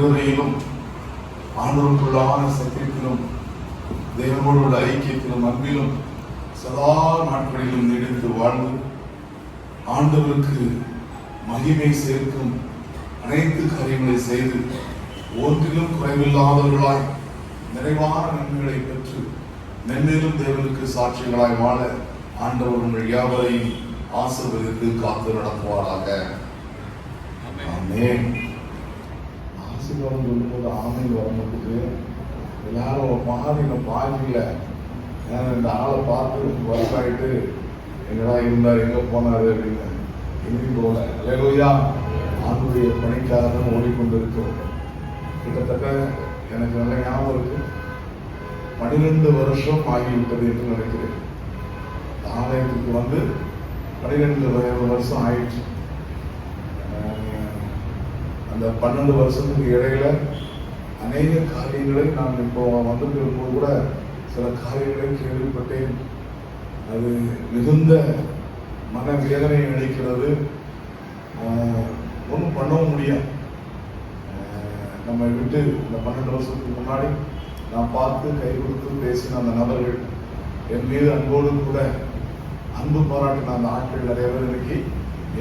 கிருபையிலும் ஆண்டவருக்குள்ளான சத்தியத்திலும் தேவனோடு உள்ள ஐக்கியத்திலும் அன்பிலும் சதா நாட்களிலும் நீடித்து வாழ்ந்து ஆண்டவருக்கு மகிமை சேர்க்கும் அனைத்து காரியங்களை செய்து ஒன்றிலும் குறைவில்லாதவர்களாய் நிறைவான நன்மைகளை பெற்று மென்மேலும் தேவனுக்கு சாட்சிகளாய் வாழ ஆண்டவர் உங்கள் யாவரையும் ஆசீர்வதித்து காத்து நடத்துவாராக. ஆமென். ஆசீர்வாதம் சொல்லும்போது ஆமென் வரமாட்டுக்கு எல்லாரும் பாதியில இந்த ஆளை பார்த்து வயசாயிட்டு எங்கடா இருந்தார், எங்க போனாரு அப்படின்னு எங்கேயும் போகல. அல்லேலூயா. ஆண்டுடைய பணிக்காக ஓடிக்கொண்டிருக்கிறோம். கிட்டத்தட்ட எனக்கு நல்ல ஞாபகம் இருக்கு, 12 வருஷம் ஆகிவிட்டது என்று நினைக்கிறேன். ஆலயத்துக்கு வந்து 12 வருஷம் ஆயிடுச்சு. அந்த 12 வருஷத்துக்கு இடையில அநேக காரியங்களை நான் இப்போ வந்திருக்கும் போது கூட சில காரியங்களை கேள்விப்பட்டேன். அது மிகுந்த மன வேதனை அளிக்கிறது. ஒன்றும் பண்ணவும் முடியாது. நம்ம விட்டு இந்த 12 வருஷத்துக்கு முன்னாடி நான் பார்த்து கை கொடுத்து பேசின அந்த நபர்கள், என் மீது அன்போடு கூட அன்பு பாராட்டின அந்த ஆட்கள் நிறைய பேர் இன்னைக்கு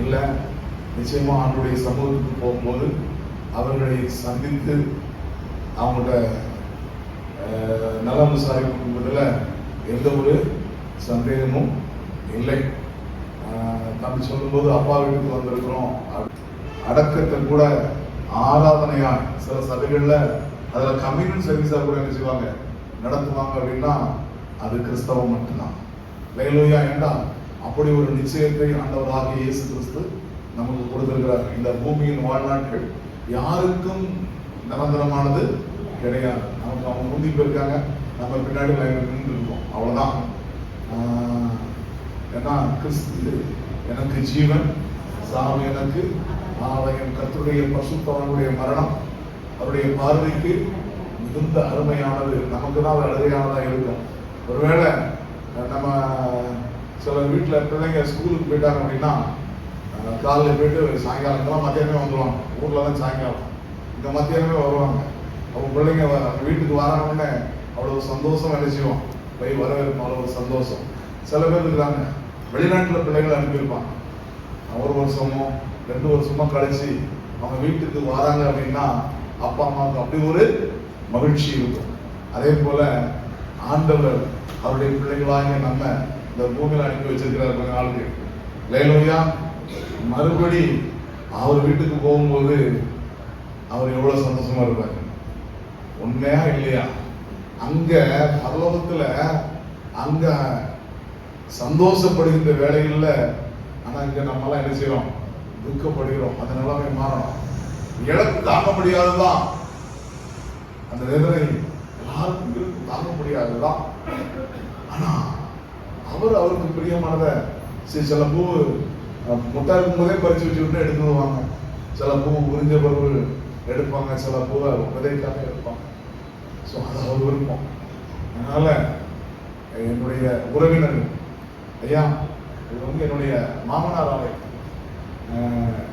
இல்லை. நிச்சயமா ஆண்டுடைய சமூகத்துக்கு போகும்போது அவர்களை சந்தித்து அவங்களோட நலம் விசாரிப்பதில் எந்த ஒரு சந்தேகமும் இல்லை. தம்பி சொல்லும்போது அப்பா வீட்டுக்கு வந்திருக்கிறோம், அடக்கத்தை கூட ஆராதனையா சில சபைகள்ல அதுல கம்யூனிட்டி சர்வீஸா கூட என்ன செய்வாங்க, நடத்துவாங்க அப்படின்னா அது கிறிஸ்தவம் மட்டும்தான். அல்லேலூயா. ஏண்டா அப்படி ஒரு நிச்சயத்தை ஆண்டவராகிய இயேசு கிறிஸ்து நமக்கு கொடுத்திருக்கிறார். இந்த பூமியின் வாழ்நாட்கள் யாருக்கும் நிரந்தரமானது கிடையாது. நமக்கு அவங்க முந்தி போயிருக்காங்க, நம்ம பின்னாடி நின்று இருக்கோம், அவ்வளவுதான். ஏன்னா கிறிஸ்து எனக்கு ஜீவன், சாவு எனக்கு ஆலயம். கர்த்தருடைய பரிசுத்தவானுடைய மரணம் அவருடைய பார்வைக்கு மிகுந்த அருமையானது. நமக்கு தான் அது அழுகையானதா இருக்கும். ஒருவேளை நம்ம சில வீட்டில் பிள்ளைங்க ஸ்கூலுக்கு போயிட்டாங்க அப்படின்னா காலையில் போயிட்டு சாயங்காலம்லாம் மத்தியானமே வந்துடுவாங்க. ஊரில் தான் சாயங்காலம், இங்கே மத்தியானமே வருவாங்க. அவங்க பிள்ளைங்க வீட்டுக்கு வராங்கன்னு அவ்வளோ சந்தோஷம் நினைச்சுவோம், போய் வரவேற்போம், அவ்வளோ சந்தோஷம். சில பேர் இருக்கிறாங்க வெளிநாட்டில் பிள்ளைங்களை அனுப்பியிருப்பாங்க, 1 வருஷமோ 2 வருஷமோ கழிச்சு அவங்க வீட்டுக்கு வராங்க அப்படின்னா அப்பா அம்மாவுக்கு அப்படி ஒரு மகிழ்ச்சி இருக்கும். அதே போல ஆண்டவர் அவருடைய பிள்ளைகளாக நம்ம இந்த பூமியில் அனுப்பி வச்சிருக்கிறார் கொஞ்ச நாளுக்கு. அல்லேலூயா. மறுபடி அவர் வீட்டுக்கு போகும்போது அவர் எவ்வளவு சந்தோஷமா இருப்பார், உண்மையா இல்லையா? அங்க பரலோகத்துல அங்க சந்தோஷப்படுகின்ற வேலைகள்ல, ஆனா இங்க நம்மளாம் என்ன செய்யறோம், துக்கப்படுகிறோம். அந்த நிலைமை மாறணும். இழப்பு தாங்க முடியாதுதான், அந்த வேதனை எல்லாருக்கும் தாங்க முடியாதுதான். ஆனா அவருக்கு பிரியமானதை சில பூ முட்டா இருக்கும் போதே பறிச்சு வச்சுக்கிட்டு எடுத்துடுவாங்க. சில பூ உறிஞ்ச பொருள் எடுப்பாங்க, சில பூவை விதைக்காக எடுப்பாங்க. ஸோ அது அவர் விருப்பம். அதனால என்னுடைய உறவினர்கள், ஐயா இது வந்து என்னுடைய மாமனார் ஆலை,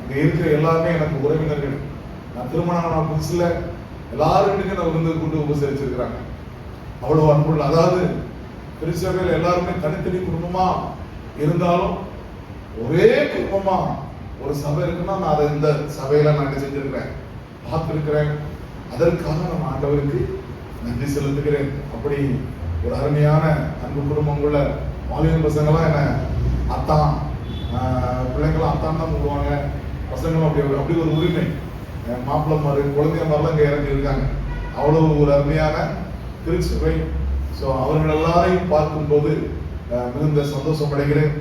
இங்க இருக்கிற எல்லாருமே எனக்கு உறவினர்கள். நான் திருமணம் புதுசுல எல்லாரும் வீட்டுக்கு நான் விருந்து கூட்டு உபசரிச்சிருக்கிறாங்க. அவ்வளவு அன்புள்ள, அதாவது திருச்சபையில் எல்லாருமே தனித்தனி குடும்பமா இருந்தாலும் ஒரே குடும்பமா ஒரு சபை இருக்குன்னா நான் அதை இந்த சபையில நான் செஞ்சிருக்கிறேன், பார்த்திருக்கிறேன். அதற்காக நம்ம ஆண்டவருக்கு நன்றி செலுத்துகிறேன். அப்படி ஒரு அருமையான அன்பு குடும்பங்குள்ள மாலியம் பசங்களாம் என்ன அத்தான், பிள்ளைங்களாம் அத்தான் தான் சொல்லுவாங்க, பசங்களும் அப்படி ஒரு உரிமை. மாப்பிள்ளை மாதிரி குழந்தைய மாதிரிலாம் இங்கே இறங்கி இருக்காங்க. அவ்வளவு ஒரு அருமையான திருச்சபை. ஸோ அவர்கள் எல்லாரையும் பார்க்கும்போது மிகுந்த சந்தோஷம் அடைகிறேன்.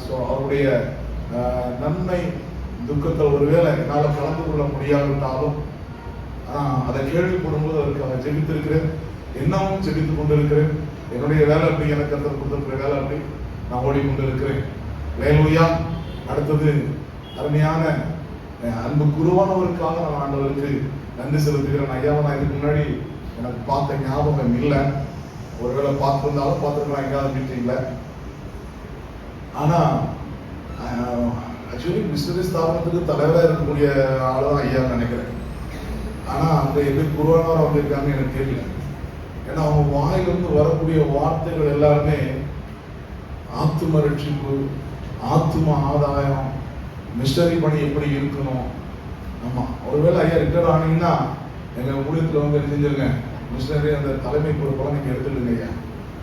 ஸோ அவருடைய நன்மை துக்கத்தில் ஒருவேளை என்னால் கலந்து கொள்ள முடியாவிட்டாலும் அதை கேள்விப்படும்போது அதற்காக ஜெபித்திருக்கிறேன், என்னவும் ஜெபித்துக் கொண்டிருக்கிறேன். என்னுடைய வேலை அப்படி, எனக்கு அந்த கொடுத்திருக்கிற வேலை அப்படி நான் ஓடிக்கொண்டிருக்கிறேன். அல்லேலூயா. அடுத்தது அருமையான அன்பு குருவானவருக்காக நான் ஆண்டவருக்கு நன்றி செலுத்துகிறேன். ஐயாவை நான் இதுக்கு முன்னாடி எனக்கு பார்த்த ஞாபகம் இல்லை, ஒருவேளை பார்த்துருந்தாலும் பார்த்துருக்கலாம் எங்கேயாவது மீட்டிங்ல. ஆனா ஆக்சுவலி மிஷனரி ஸ்தாபனத்துக்கு தலைவராக இருக்கக்கூடிய ஆளுதான் ஐயா நினைக்கிறேன். ஆனா அங்க எப்படி குருவானவரா வந்திருக்காங்க எனக்கு தெரியல. ஏன்னா அவங்க வாயிலிருந்து வரக்கூடிய வார்த்தைகள் எல்லாருமே ஆத்தும ரட்சிப்பு, ஆத்தும ஆதாயம், மிஷனரி பணி எப்படி இருக்கணும். ஆமா, ஒருவேளை ஐயா ரிட்டர்ன் ஆனீங்கன்னா எங்க ஊழியத்துல வந்து செஞ்சிருங்க, மிஷனரி அந்த தலைமை பொறுப்பெல்லாம் நீங்க எடுத்துடுங்க ஐயா.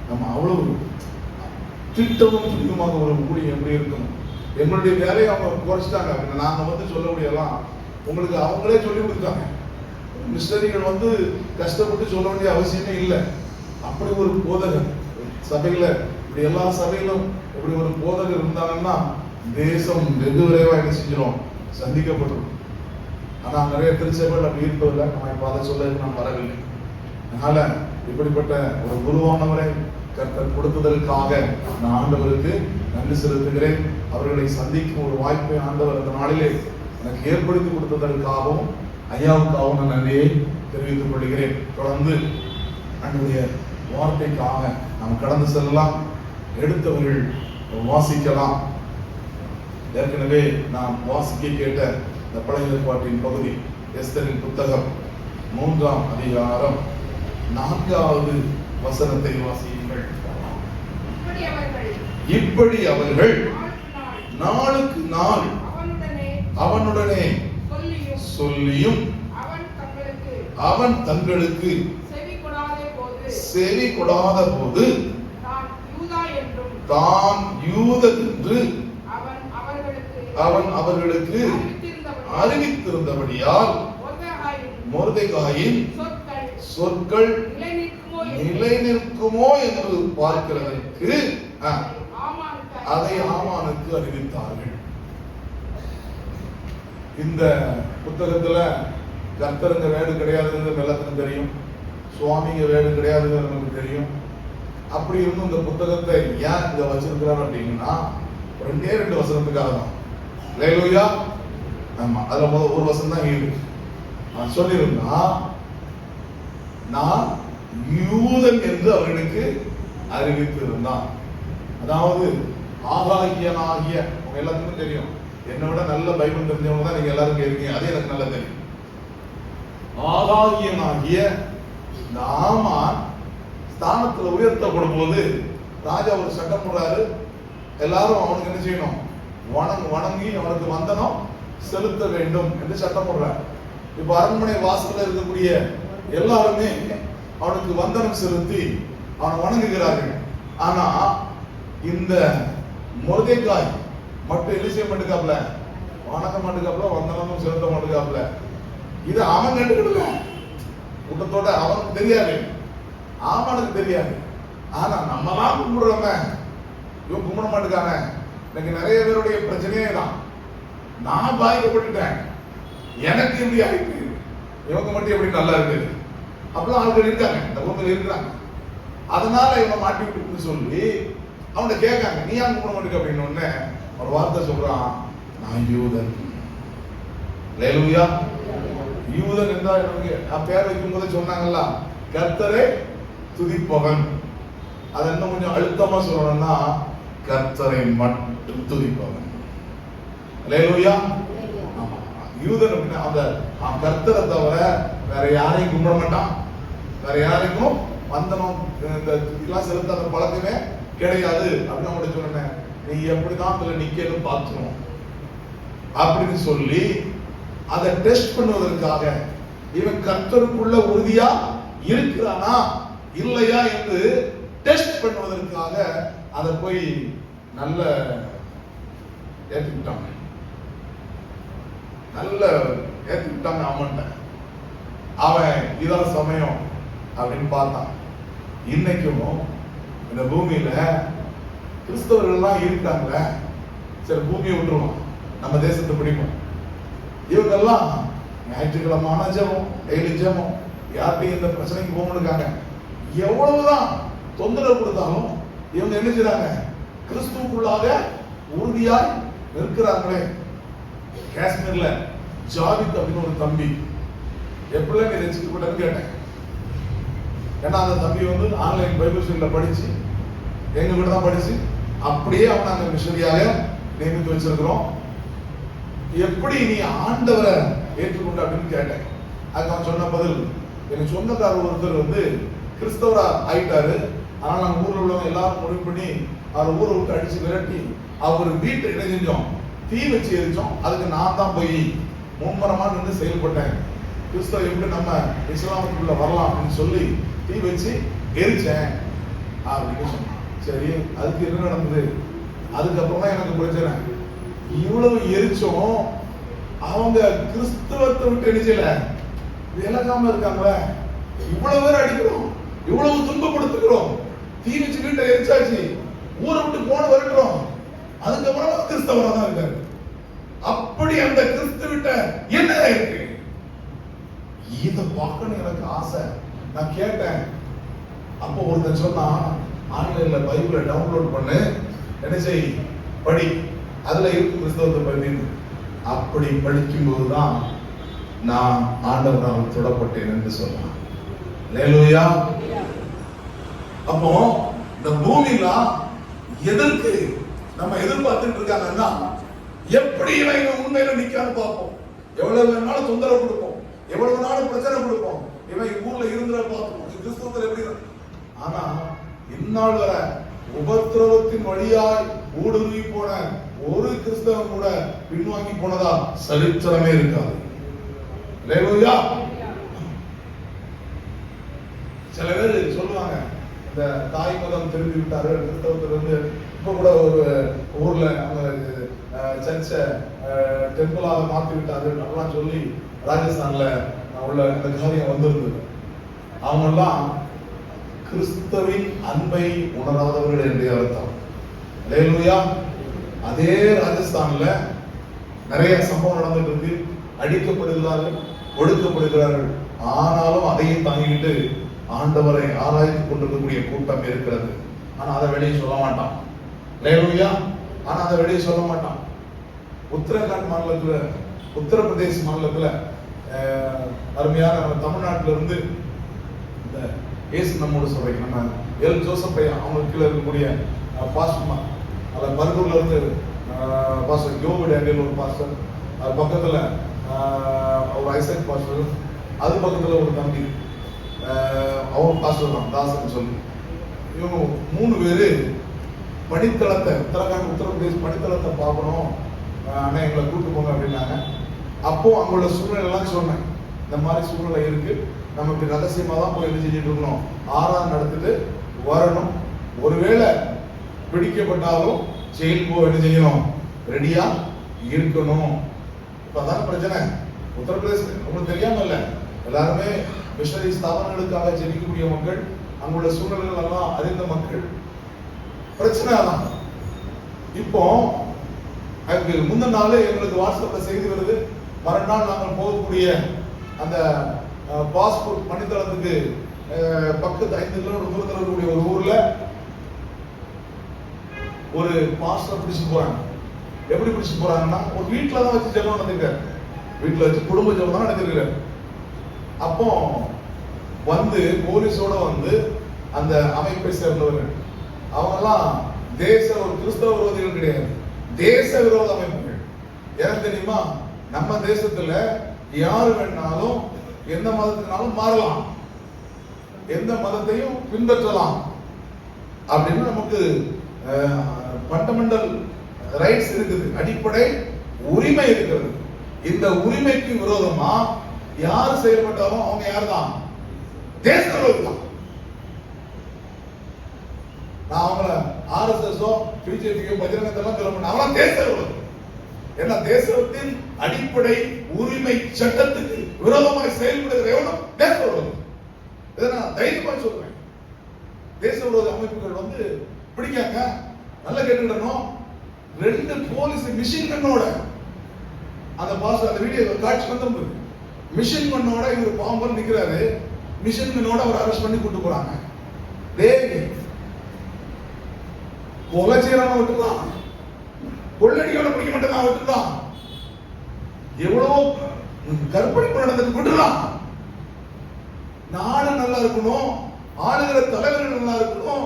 நம்ம அவ்வளவு திட்டமும் துரிதமாக ஒரு ஊழியம் எப்படி இருக்கணும். எங்களுடைய வேலையை அவங்க குறைச்சிட்டாங்க அப்படின்னா நாங்க வந்து சொல்ல முடியலாம், உங்களுக்கு அவங்களே சொல்லி கொடுத்தாங்க. மிஷனரிகள் வந்து கஷ்டப்பட்டு சொல்ல வேண்டிய அவசியமே இல்லை. அப்படி ஒரு போதகர் சபையில, இப்படி எல்லா சபையிலும் இப்படி ஒரு போதகர் இருந்தாங்கன்னா தேசம் வெகு விரைவா என்ன செஞ்சிடும், சந்திக்கப்படும். ஆனா நிறைய திருச்சபைகள் அப்படி இருப்பதில்லை. நம்ம இப்ப அதை சொல்ல நான் வரவில்லை. அதனால இப்படிப்பட்ட ஒரு குருவானவரை கர்த்தர் கொடுத்ததற்காக நான் ஆண்டவருக்கு நன்றி செலுத்துகிறேன். அவர்களை சந்திக்கும் ஒரு வாய்ப்பை ஆண்டவர் அந்த நாளிலே எனக்கு ஏற்படுத்தி கொடுத்ததற்காகவும் ஐயாவுக்காகவும் நான் நன்றியை தெரிவித்துக் கொள்கிறேன். தொடர்ந்து நம்முடைய வார்த்தைக்காக நாம் கடந்து செல்லலாம். எடுத்தவர்கள் வாசிக்கலாம். ஏற்கனவே நாம் வாசிக்க கேட்ட இந்த பழைய ஏற்பாட்டின் பகுதி எஸ்தரின் புத்தகம் 3ஆம் அதிகாரம் 4வது வசனத்தை வாசியுங்கள். இப்படி அவர்கள் நாளுக்கு நாள் அவனுடனே சொல்லியும் அவன் தங்களுக்கு செவி கொடாத போது தான் யூதன் என்று அவன் அவர்களுக்கு அறிவித்திருந்தபடியால் மொர்தெகாயின் சொற்கள் நிலை நிற்குமோ என்று பார்க்கிறதற்கு அதை ஆமானுக்கு அறிவித்தார்கள். இந்த புத்தகத்துல கர்த்தருங்க வேடு கிடையாதுங்கிறது எல்லாத்துக்கும் தெரியும், சுவாமிங்க வேடு கிடையாதுங்கிறது நமக்கு தெரியும். அப்படி இருந்தும் இந்த புத்தகத்தை ஏன் இங்க வச்சிருக்கிறார் அப்படின்னா 2 வசனத்துக்காக தான். ஹல்லேலூயா. ஆமா, அதுல முதல் ஒரு வசனம் தான் இருக்கு. நான் சொல்லியிருந்தா நான் யூதன் என்று அவர்களுக்கு அறிவித்திருந்தான். அதாவது ஆகாகியனாகிய, உங்க எல்லாத்துக்கும் தெரியும், என்னை விட நல்ல பைபிள் தெரிஞ்சவங்க தான் நீங்க எல்லாரும் இருக்கீங்க, அது எனக்கு நல்லா தெரியும். ஆகாகியனாகிய நாமான் ஸ்தானத்துல உயர்த்தப்படும் போது ராஜா ஒரு சட்டம் போடுறாரு, எல்லாரும் அவனுக்கு என்ன செய்யணும், வணங்கி அவனுக்கு வந்தனம் செலுத்த வேண்டும் என்று சட்டம் போடுறாரு. இப்ப அரண்மனை வாசல்ல இருக்கக்கூடிய எல்லாருமே அவனுக்கு வந்தனம் செலுத்தி அவனை வணங்குகிறார்கள். ஆனா இந்த மொர்தெகாய் மட்டும் என்ன செய்ய மாட்டேங்காப்ல, வணங்க மாட்டேங்காப்ல, வந்தனமும் செலுத்த மாட்டேங்காப்ல. இது அவன் கண்டுக்கிடல, கூட்டத்தோட அவனுக்கு தெரியாது, ஆமானுக்கு தெரியாது. ஆனா நம்ம தான் கும்பிடுறோமே, இவன் கும்பிட மாட்டேங்கானே. எனக்கு நிறைய பேருடைய பிரச்சனையே தான், நான் பாதிக்கப்பட்டுட்டேன், எனக்கு எப்படி ஆயிட்டு, இவங்க மட்டும் எப்படி நல்லா இருக்கு, அப்படிலாம் ஆட்கள் இருக்காங்க, இந்த ஊர்ல இருக்கிறாங்க. அதனால இவங்க மாட்டி விட்டு சொல்லி அவனை கேட்காங்க, நீ ஏன் கும்பிட மாட்டேங்க அப்படின்னு ஒண்ணு ஒரு வார்த்தை சொல்றான், நான் யூதன். ஹல்லேலூயா. யூதன் என்றால் நான் பேர் வைக்கும் போது சொன்னாங்கல்ல, கர்த்தரை துதிப்பவன். அது இன்னும் கொஞ்சம் அழுத்தமா சொல்லணும்னா கர்த்தரை மட்டும் துதிப்பவன். ஹல்லேலூயா. யூதன் அப்படின்னா அந்த கர்த்தரை தவிர வேற யாரையும் கும்பிட மாட்டான், வேற யாருக்கும் வந்தனம் இதெல்லாம் செலுத்தாத பழக்கமே கிடையாது அப்படின்னு அவங்கள்ட்ட சொன்னேன். நீ எப்படிதான் அதுல நிக்கணும் பார்க்கணும் அப்படின்னு சொல்லி அதை டெஸ்ட் பண்ணுவதற்காக, இவன் கர்த்தருக்குள்ள உறுதியா இருக்கிறானா இல்லையா என்று டெஸ்ட் பண்ணுவதற்காக அதை போய் நல்ல ஏற்றுக்கிட்டாங்க, நல்ல ஏற்றுக்கிட்டாங்க. அவன்கிட்ட அவன் இதான் சமயம் அப்படின்னு பார்த்தான். இன்னைக்கும் இந்த பூமியில கிறிஸ்தவர்கள்லாம் இருக்காங்கள, சரி பூமியை விட்டுருவோம், நம்ம தேசத்தை பிடிப்போம். இவங்கெல்லாம் ஞாயிற்றுக்கிழமான ஜெபம், டெய்லி ஜெபம், யார்கிட்டையும் இந்த பிரச்சனைக்கு போக இருக்காங்க. எவ்வளவுதான் தொந்தரவு கொடுத்தாலும் இவங்க என்ன செய்றாங்க, கிறிஸ்துவுக்குள்ளாக உறுதியாய் நிற்கிறாங்களே. காஷ்மீர்ல ஜாவித் அப்படின்னு ஒரு தம்பி எப்படிலாம் நீ ரசிக்கப்பட்டன்னு கேட்டேன். ஏன்னா அந்த தம்பி வந்து ஆன்லைன் பைபிள் ஸ்கூல்ல படிச்சு எங்க கூட தான் படிச்சு அப்படியே அவனை அங்க மிஷனரியாக நியமித்து வச்சிருக்கிறோம். எப்படி நீ ஆண்டவரை ஏற்றுக்கொண்ட அப்படின்னு கேட்டேன். அதுக்கு அவன் சொன்ன பதில், எனக்கு சொந்தக்காரர் ஒருத்தர் வந்து கிறிஸ்தவரா ஆயிட்டாரு, ஆனால் நாங்கள் ஊரில் உள்ளவங்க எல்லாரும் முடிவு பண்ணி அவர் ஊரை விட்டு அடிச்சு விரட்டி அவர் வீட்டை என்ன செஞ்சோம், தீ வச்சு எரிச்சோம். அதுக்கு நான் தான் போய் மும்மரமா நின்று செயல்பட்டேன். கிறிஸ்தவ எப்படி நம்ம இஸ்லாமுக்குள்ள வரலாம் அப்படின்னு சொல்லி தீ வச்சு எரிச்சேன் அப்படின்னு சொன்னேன். சரி, அதுக்கு என்ன நடந்தது? அதுக்கப்புறம் தான் எனக்கு பிரச்சனை. இவ்வளவு எரிச்சோம், அவங்க கிறிஸ்தவத்தை விட்டு எரிச்சல விலகாம இருக்காங்களே. இவ்வளவு பேர் அடிக்கிறோம், இவ்வளவு துன்பப்படுத்துகிறோம், தீ வச்சு வீட்டை எரிச்சாச்சு, ஊரை விட்டு போன வரட்டுறோம், அதுக்கப்புறம் கிறிஸ்தவரா தான் இருக்காரு. அப்படி அந்த கிறிஸ்துவிட்ட என்ன இருக்கு? இதை பார்க்கணும் எனக்கு ஆசை. நான் கேட்டேன். அப்போ ஒருத்தன் சொன்னா, ஆன்லைன்ல பைபிளை டவுன்லோட் பண்ணு, என்ன செய், படி, அதுல இருக்கு கிறிஸ்தவத்தை பத்தி. அப்படி படிக்கும் போதுதான் நான் ஆண்டவரால் தொடப்பட்டேன் என்று சொன்னான். அல்லேலூயா. அப்போ இந்த பூமியில எதற்கு நம்ம எதிர்பார்த்துட்டு இருக்காங்கன்னா, எப்படி இவன் உண்மையில நிக்கான்னு பார்ப்போம், எவ்வளவு வேணாலும் தொந்தரவு கொடுப்போம், எவ்வளவு நாளும் பிரச்சனை கொடுப்போம், இவன் ஊர்ல இருந்துட பார்ப்போம், கிறிஸ்தவத்தில் எப்படி. ஆனா இந்நாள் வர உபத்திரவத்தின் வழியாய் ஊடுருவி போன ஒரு கிறிஸ்தவன் கூட பின்வாங்கி போனதா சரித்திரமே இருக்காது. அல்லேலூயா. சில பேர் சொல்லுவாங்க, இந்த தாய் மதம் திரும்பி விட்டார்கள் கிறிஸ்தவத்திலிருந்து. இப்ப கூட ஒரு ஊர்ல அவங்க சர்ச்ச டெம்பிளாக மாற்றி விட்டார்கள் அப்படிலாம் சொல்லி ராஜஸ்தான்ல உள்ள இந்த காரியம் வந்திருந்தது. அவங்க எல்லாம் கிறிஸ்தவின் அன்பை உணராதவர்கள் என்று அர்த்தம். அல்லேலூயா. அதே ராஜஸ்தான்ல நிறைய சம்பவம் நடந்துட்டு இருக்கு. அடிக்கப்படுகிறார்கள், ஒடுக்கப்படுகிறார்கள். ஆனாலும் அதையும் தாங்கிட்டு ஆண்டவரை ஆராய்ந்து கொண்டிருக்கக்கூடிய கூட்டம் இருக்கிறது. ஆனா அதை வெளியே சொல்ல மாட்டான். அல்லேலூயா. ஆனா அதை வெளியே சொல்ல மாட்டான். உத்தரகாண்ட் மாநிலத்துல, உத்தரப்பிரதேச மாநிலத்துல அருமையான நம்ம தமிழ்நாட்டில இருந்து இந்த ஏசு நம்மோடு சபை, நம்ம எல் ஜோசப் ஐயா அவங்களுக்கு கீழே இருக்கக்கூடிய பாஸ்டர், அதில் பர்கூர்ல இருந்து பாஸ்டர் ஜோவிட் அங்கேயில் ஒரு பாஸ்டர், அது பக்கத்துல ஒரு ஐசக் பாஸ்டர், அது பக்கத்துல ஒரு தம்பி அவர் பாஸ்டர் தான் தாசன் சொல்லி, இவங்க 3 பேரு படித்தளத்தை, உத்தரகாண்ட் உத்தரப்பிரதேச படித்தளத்தை பார்க்கணும் அண்ணா, எங்களை கூட்டு போங்க அப்படின்னாங்க. அப்போ அவங்களோட சூழ்நிலை எல்லாம் சொன்னேன், இந்த மாதிரி சூழ்நிலை இருக்கு, நம்ம இப்படி ரகசியமா தான் போய் என்ன செஞ்சுட்டு இருக்கணும், ஆராதனை நடத்திட்டு வரணும். ஒருவேளை பிடிக்கப்பட்டாலும் ஜெயில் போக என்ன செய்யணும், ரெடியா இருக்கணும். இப்பதான் பிரச்சனை. உத்தரப்பிரதேசம் உங்களுக்கு தெரியாம இல்ல, எல்லாருமே மிஷனரி ஸ்தாபனங்களுக்காக ஜெபிக்கக்கூடிய மக்கள், அங்குள்ள சூழ்நிலைகள் எல்லாம் அறிந்த மக்கள். பிரச்சனை தான். இப்போ அதுக்கு முந்தின நாள் எங்களுக்கு வாட்ஸ்அப்ல செய்தி வருது, மறுநாள் நாங்கள் போகக்கூடிய அந்த பாஸ்போர்ட் பணித்தளத்துக்கு பக்கத்து 5 கிலோமீட்டர் தூரத்தில் இருக்கக்கூடிய ஒரு ஊர்ல ஒரு பாஸ்டர் பிடிச்சு போறாங்க. எப்படி பிடிச்சு போறாங்கன்னா, ஒரு வீட்டுல தான் வச்சு ஜெபம் நடந்திருக்காரு, வீட்டுல வச்சு குடும்ப ஜெபம் தான் நடந்திருக்காரு. அப்போ வந்து போலீஸோட வந்து அந்த அமைப்பை சேர்ந்தவர்கள், அவங்கெல்லாம் ஒரு கிறிஸ்தவ விரோதிகள் கிடையாது, தேச விரோத அமைப்புகள். ஏன் தெரியுமா, நம்ம தேசத்துல யாரு வேணாலும் எந்த மதத்தினாலும் மாறலாம், எந்த மதத்தையும் பின்பற்றலாம் அப்படின்னு நமக்கு ஃபண்டமெண்டல் ரைட்ஸ் இருக்குது, அடிப்படை உரிமை இருக்கிறது. இந்த உரிமைக்கு விரோதமா யார் செயல்பட்டாலும் அவங்க யார் தான், தேச விரோதி தான். நான் அவங்கள ஆர்எஸ்எஸோ பிஜேபியோ பஜ்ரங்கத்தெல்லாம் சொல்ல மாட்டேன், அவங்களாம் தேச விரோதி. ஏன்னா தேசத்தின் அடிப்படை உரிமை சட்டத்துக்கு விரோதமாக செயல்படுகிற எவனும் தேச விரோதி. இதை நான் தைரியமா சொல்றேன். தேச விரோத அமைப்புகள் வந்து பிடிக்காங்க. நல்லா கேட்டுக்கணும், 2 போலீஸ் மிஷின் கண்ணோட அந்த பாஸ் அந்த வீடியோ காட்சி வந்து மிஷின் கண்ணோட இவர் பாம்பன் நிக்கிறாரு, மிஷின் கண்ணோட அவர் அரெஸ்ட் பண்ணி கூட்டு போறாங்க. கொலை செய்யறான விட்டுதான், கொள்ளடியோட பிடிக்க மாட்டேன் விட்டுதான், எவ்வளவு கற்பழிப்பு நடந்தது விட்டுதான். நாடு நல்லா இருக்கணும், ஆளுகிற தலைவர்கள் நல்லா இருக்கணும்,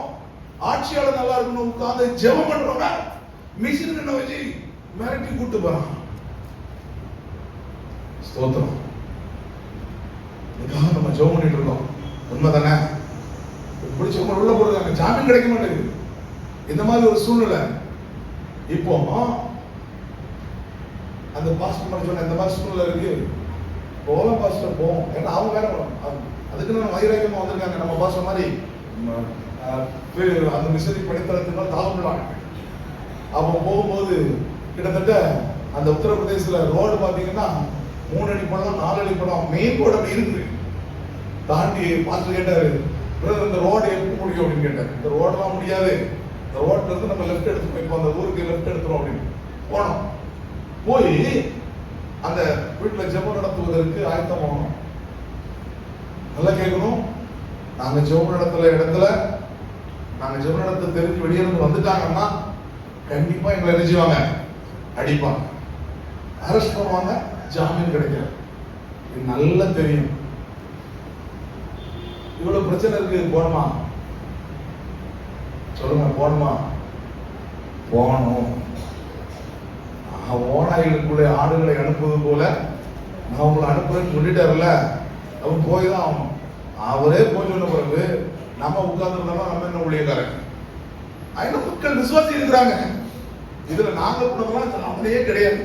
ஆட்சியாளர் நல்லா இருக்கணும், உட்கார்ந்து ஜெபம் பண்றவங்க மிஷின் கண்ணை வச்சு மிரட்டி கூட்டு போறான். ஸ்தோத்திரம். நம்ம ஜெபம் பண்ணிட்டு இருக்கோம். உண்மைதானே? பிடிச்சவங்க உள்ள போடுறாங்க, ஜாமீன் கிடைக்க மாட்டேங்குது. இந்த மாதிரி ஒரு சூழ்நிலை. இப்போ அந்த பாஸ்டர் சொன்ன இந்த மாதிரி சூழ்நிலை இருக்கு, போகலாம் பாஸ்டர் போவோம். ஏன்னா அவங்க வேற அதுக்கு நம்ம வைராக்கியமா வந்திருக்காங்க. நம்ம பாஸ்டர் மாதிரி அந்த மிஷனரி படித்தளத்துக்கு தாழ்ந்துடுவாங்க. அப்போ போகும்போது கிட்டத்தட்ட அந்த உத்தரப்பிரதேசத்துல ரோடு பாத்தீங்கன்னா 3 அடி படம் 4 அடி படம் மெயின் ரோடு அப்படி இருக்குது. தாண்டி பாஸ்டர் கேட்டாரு, இந்த ரோடு எப்படி முடியும் அப்படின்னு கேட்டாரு. இந்த ரோடெல்லாம் முடியாது, இந்த ரோட்ல இருந்து நம்ம லெஃப்ட் எடுத்து போய் அந்த ஊருக்கு லெஃப்ட் எடுத்துரும் அப்படின்னு போனோம். போய் அந்த வீட்டுல ஜெபம் நடத்துவதற்கு ஆயத்தமாகணும். நல்லா கேட்கணும், நாங்க ஜெபம் இடத்துல நாங்க ஜெபம் நடத்த தெரிஞ்சு வெளியே இருந்து வந்துட்டாங்கன்னா கண்டிப்பா எங்களை நினைச்சுவாங்க, அடிப்பாங்க, அரெஸ்ட் பண்ணுவாங்க, ஜாமீன் கிடைக்காது. இது நல்லா தெரியும். இவ்வளவு பிரச்சனை இருக்கு, போனோமா சொல்லுங்க, போனோமா? போகணும். ஓநாய்களுக்குள்ளே ஆடுகளை அனுப்புவது போல நான் உங்களை அனுப்புறேன்னு சொல்லிட்டாருல்ல, அவர் போய் தான் ஆகணும். அவரே போய் சொன்ன பிறகு நம்ம உட்கார்ந்துருந்தோம்னா நம்ம என்ன ஊழியக்காரங்க? ஆயினும் மக்கள் விசுவாசி இருக்கிறாங்க. இதுல நாங்க போனதெல்லாம் சாதனையே கிடையாது.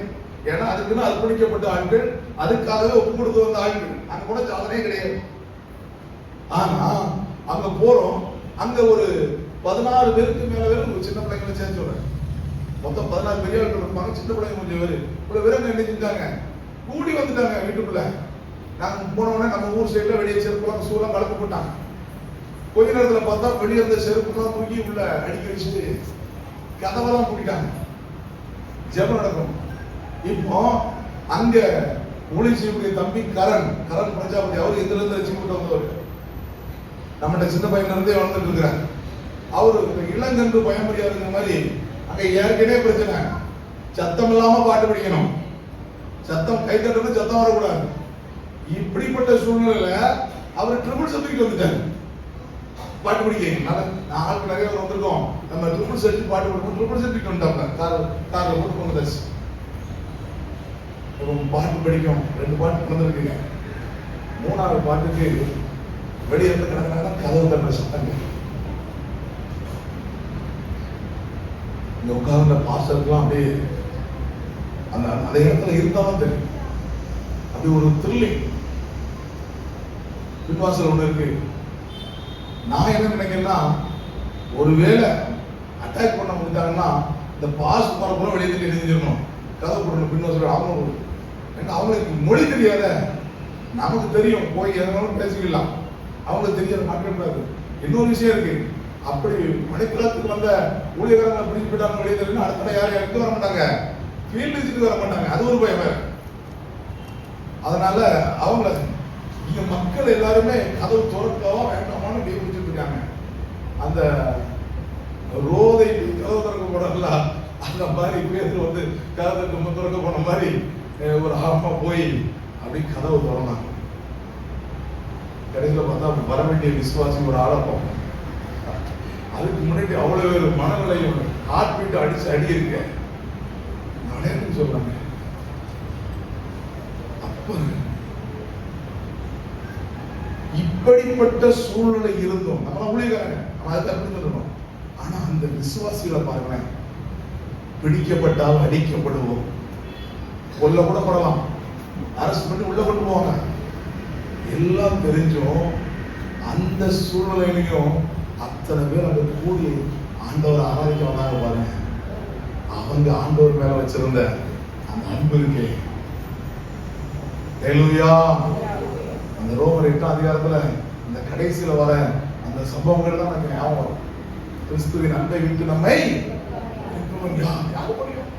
ஏன்னா அதுக்குன்னு அர்ப்பணிக்கப்பட்ட ஆட்கள், அதுக்காகவே ஒப்பு கொடுத்து வந்த ஆட்கள், அங்க கூட சாதனையே கிடையாது. ஆனா அங்க போறோம், அங்க ஒரு 16 பேருக்கு மேல பேர் சின்ன பிள்ளைங்களை சேர்த்து சொல்றேன். மொத்தம் 14 பெரிய ஆட்கள் இருப்பாங்க, சின்ன பிள்ளைங்க கொஞ்சம் பேர். இவ்வளவு பேரும் என்ன செஞ்சாங்க, கூடி வந்துட்டாங்க வீட்டுக்குள்ள. நாங்க போன உடனே நம்ம ஊர் சைடுல வெளியே செருப்புலாம் சூழலாம் கலப்பு போட்டாங்க. கொஞ்ச நேரத்துல பார்த்தா வெளியே இருந்த செருப்புலாம் தூக்கி உள்ள அடிக்க வச்சுட்டு கதவெல்லாம் கூட்டிட்டாங்க. ஜெபம் நடக்கும். இப்போ அங்க ஊழி செய்யக்கூடிய தம்பி கரண் பிரஜாபதி, அவரு இதுல இருந்து வச்சுக்கிட்டு வந்தவர். நம்மகிட்ட சின்ன பையன்ல இருந்தே வளர்ந்துட்டு இருக்கிறார். அவரு இளங்கன்று பயம் முடியாதுங்கிற மாதிரி அங்க ஏற்கனவே பிரச்சனை, சத்தம் இல்லாம பாட்டு படிக்கணும், சத்தம் கை தட்டுறது சத்தம் வரக்கூடாது. இப்படிப்பட்ட சூழ்நிலையில அவர் ட்ரிபிள் சப்ஜெக்ட் வந்துட்டாரு பாட்டு படிக்க. நாளுக்கு நிறைய பேர் வந்திருக்கோம், நம்ம ட்ரிபிள் சப்ஜெக்ட் பாட்டு படிக்கணும், ட்ரிபிள் சப்ஜெக்ட் வந்துட்டாங்க. கார்ல போட்டு வந்துச்சு, பாட்டு படிக்கும். 2 பாட்டு வந்திருக்குங்க. 3ஆவது பாட்டுக்கு வெளியே இருந்து கிடக்குறாங்க, கதவு தட்டுற சத்தம். இந்த உட்கார்ந்த பாஸ்டருக்குலாம் அப்படியே அந்த இடத்துல இருந்தாலும் தெரியும், அப்படி ஒரு த்ரில்லிங் பின்வாசல் ஒண்ணு இருக்கு. நான் என்ன நினைக்கிறேன்னா, ஒருவேளை அட்டாக் பண்ண முடிஞ்சாங்கன்னா இந்த பாஸ் போறப்போ வெளியே தெரிஞ்சிடணும், கதை போடணும் பின்வாசல். அவங்களுக்கு மொழி தெரியாத, நமக்கு தெரியும், போய் எதனாலும் பேசிக்கலாம், அவங்களுக்கு தெரியாத மாற்றக்கூடாது. இன்னொரு விஷயம் இருக்கு, அப்படி மணிக்குளத்துக்கு வந்த ஊழியக்காரங்க பிடிச்சு போயிட்டாங்க வெளியே தெரியும், அடுத்த யாரும் எடுத்து வர மாட்டாங்க, ஃபீல்டு வச்சுட்டு வர மாட்டாங்க, அது ஒரு பயம் வேற. அதனால அவங்க இங்க மக்கள் எல்லாருமே கதவு திறக்கவா வேண்டாமான்னு டீ குடிச்சுட்டு இருக்காங்க. அந்த ரோதை கதவு திறக்க போடல, அந்த மாதிரி பேர் வந்து கதவு திறக்க போன மாதிரி ஒரு ஆமா போய் அப்படி கதவு திறந்தாங்க. கடைசியில பார்த்தா வர வேண்டிய விசுவாசி ஒரு ஆளப்போம். அதுக்கு முன்னாடி அவ்வளவு ஒரு மனநிலையும் ஹார்ட் பீட் அடிச்சு அடி இருக்க நானே சொல்றாங்க. அப்ப இப்படிப்பட்ட சூழ்நிலை இருந்தோம், நம்ம ஊழியக்காரங்க, நம்ம அதை தப்பு சொல்லணும். ஆனா அந்த விசுவாசிகளை பாருங்களேன், பிடிக்கப்பட்டால் அடிக்கப்படுவோம், கொல்ல கூட படலாம், அரசு பண்ணி உள்ள கொண்டு போவாங்க. எல்லாம் தெரிஞ்சும் அந்த சூழ்நிலையிலையும் அத்தனை பேர் அங்க கூடி ஆண்டவர் ஆராய்ச்சி வந்தாங்க பாருங்க. அவங்க ஆண்டவர் மேல வச்சிருந்த அந்த அன்பு இருக்கே. ஹல்லேலூயா. அந்த ரோமர் 8ஆம் அதிகாரத்துல அந்த கடைசியில வர அந்த சம்பவங்கள் தான் எனக்கு ஞாபகம் வரும். கிறிஸ்துவின் அன்பை விட்டு நம்மை யாரு முடியும்?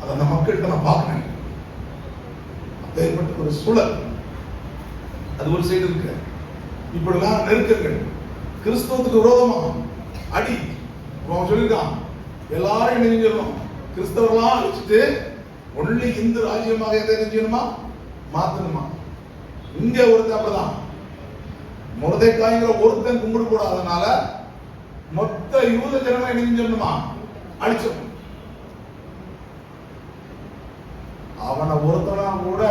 அதை அந்த மக்கள்கிட்ட நான் பார்க்கிறேன். அப்பேற்பட்ட ஒரு சூழல், அது ஒரு சைடு இருக்கு. இப்படிலாம் நெருக்கங்கள், கிறிஸ்தவத்துக்கு விரோதமா அடி. அவன் சொல்லியிருக்கான், எல்லாரும் நெஞ்சிடணும், கிறிஸ்தவர்களாம் அழிச்சுட்டு ஒன்லி இந்து ராஜ்யமாக எதை நெஞ்சிடணுமா மாத்தணுமா. இங்க ஒருத்தன் அப்படிதான், மொர்தெக்காய்ங்கிற ஒருத்தன் கும்பிடு போடாதனால மொத்த யூத ஜனங்களை நெஞ்சிடணுமா அழிச்சிடணும். அவனை ஒருத்தனா கூட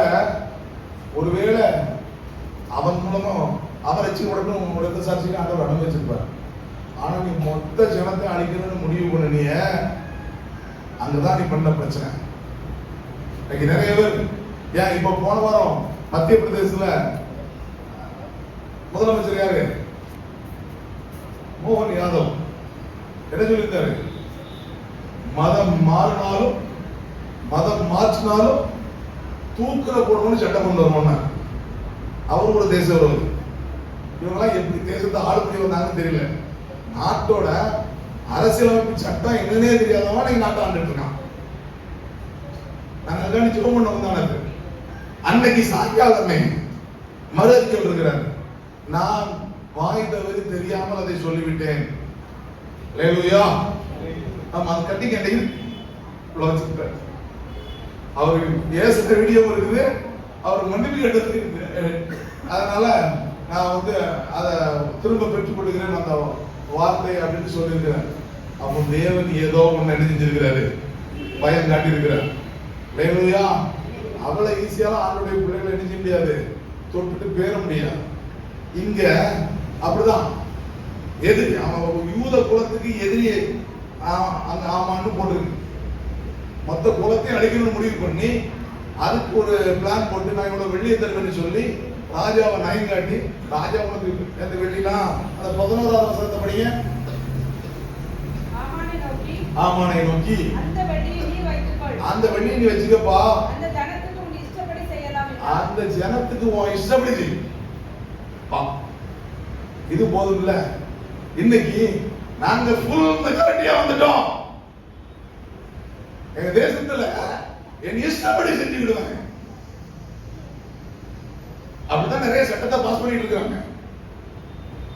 ஒருவேளை அவன் மூலமா அவன் ரட்சி உடனும் உங்க சாட்சிக்கு ஆண்டவர் அனுபவிச்சிருப்பார். ஆனா நீ மொத்த ஜனத்தை அழிக்கணும்னு முடிவு பண்ணிய, அங்கதான் நீ பண்ண பிரச்சனை. இன்னைக்கு நிறைய பேர் ஏன் இப்ப போன வாரம் மத்திய பிரதேசத்துல முதலமைச்சர் யாரு? மோகன் யாதவ் என்ன சொல்லியிருக்காரு? மதம் மாறினாலும் மதம் மாற்றினாலும் தூக்கில போடணும்னு சட்டம் கொண்டு வரணும். அவரு கூட தேச விரோதி. இவங்கெல்லாம் எப்படி தேசத்தை ஆளுப்படி வந்தாங்கன்னு தெரியல. நாட்டோட அரசியலமைப்பு சட்டம் என்னன்னே தெரியாதவன் நீங்க நாட்டை ஆண்டுட்டு இருக்கான். நாங்க அதுக்காண்டி ஜெபம் பண்ண வந்தானது. அன்னைக்கு சாயங்காலமே மறு அறிக்கை இருக்கிறார். நான் வாய் தவறி தெரியாமல் அதை சொல்லிவிட்டேன். அல்லேலூயா. நம்ம அது கட்டி கேட்டீங்க வச்சிருக்காரு. அவருக்கு ஏசுற வீடியோ இருக்குது, அவர் மன்னிப்பு கேட்டது இருக்குது. அதனால நான் அதை திரும்ப பெற்றுக் கொள்கிறேன் அந்த வார்த்தை அப்படின்னு சொல்லியிருக்கிறேன். அப்போ தேவன் ஏதோ ஒன்று என்ன செஞ்சிருக்கிறாரு? பயம் காட்டியிருக்கிறார். அல்லேலூயா. அவ்வளவு ஈஸியால ஆண்டுடைய பிள்ளைகளை என்ன செய்ய முடியாது, தொட்டுட்டு பேர முடியாது. இங்க அப்படிதான் எதிரி, அவன் யூத குலத்துக்கு எதிரியே அங்க ஆமான்னு போட்டுருக்கு. மொத்த குலத்தையும் அழிக்கணும்னு முடிவு பண்ணி அதுக்கு ஒரு பிளான் போட்டு நான் இவ்வளவு வெள்ளியை தருவேன்னு சொல்லி ராஜாவை நயம் காட்டி, ராஜா உனக்கு எந்த வெள்ளிலாம் அந்த 11வது வசனத்தை படிங்க. ஆமானை நோக்கி அந்த வெள்ளியை நீ வச்சுக்கப்பா, அந்த ஜனத்துக்கு உன் இஷ்டப்படி செய். இது போதும் இல்ல, இன்னைக்கு நாங்க ஃபுல் மெஜாரிட்டியா வந்துட்டோம். எங்க தேசத்துல என் இஷ்டப்படி செஞ்சு விடுவாங்க. அப்படிதான் நிறைய சட்டத்தை பாஸ் பண்ணிட்டு இருக்காங்க.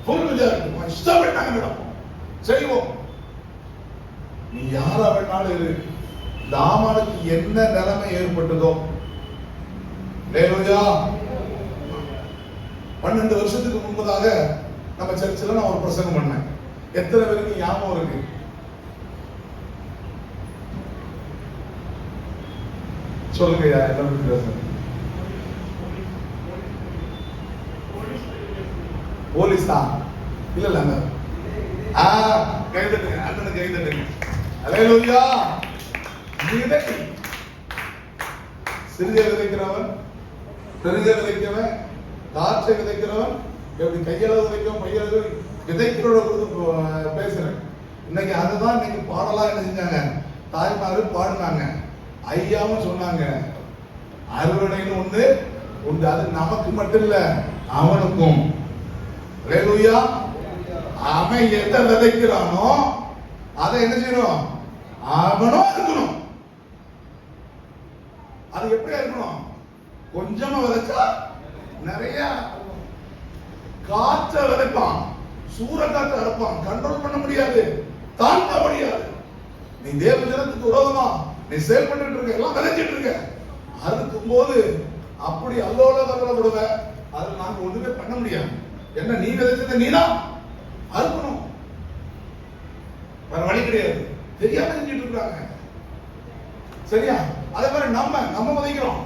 ஃபுல் மெஜாரிட்டி இஷ்டப்படி நாங்க நடப்போம், செய்வோம். நீ யாரா வேணாலும் இரு. இந்த ஆமானுக்கு என்ன நிலைமை ஏற்பட்டதோ, 12 வருஷத்துக்கு முன்பதாக நம்ம சர்ச்சில் நான் ஒரு பிரசங்கம் பண்ணேன். எத்தனை பேருக்கு ஞாபகம் இருக்கு? சொல்லுங்க. போலீஸா? இல்ல இல்ல, கைதட்டுங்க, அண்ணனுக்கு கைதட்டுங்க. அல்லேலூயா. சிறிய விதைக்கிறவன், பெரிய விதைக்கிறவன், காற்றை விதைக்கிறவன், எப்படி கையளவு விதைக்கும் மையளவு விதைக்கிறோட பேசுறேன். இன்னைக்கு அதுதான் இன்னைக்கு பாடலா என்ன செஞ்சாங்க, தாய்மாரு பாடுனாங்க, ஐயாவும் சொன்னாங்க. அறுவடைன்னு ஒன்று உண்டு, அது நமக்கு மட்டும் இல்ல அவனுக்கும். அல்லேலூயா. அவன் எதை விதைக்கிறானோ அதை என்ன செய்யணும், அவனும் இருக்கணும். அது எப்படி இருக்கணும்? கொஞ்சமா விதைச்சா நிறைய காற்ற விதைப்பான், சூறக்காற்ற அறுப்பான், கண்ட்ரோல் பண்ண முடியாது, தாங்க முடியாது. நீ தேவ ஜனத்துக்கு விரோதமா நீ செயல்பட்டு இருக்க, எல்லாம் விதைச்சிட்டு இருக்க. அறுக்கும் போது அப்படி அல்லோல விடுவ, அதில் நாங்க ஒண்ணுமே பண்ண முடியாது. என்ன, நீ விதைச்சது நீதான் அறுக்கணும், வேற வழி கிடையாது. தெரியாம செஞ்சுட்டு இருக்காங்க. சரியா? அதே மாதிரி நம்ம விதைக்கிறோம்.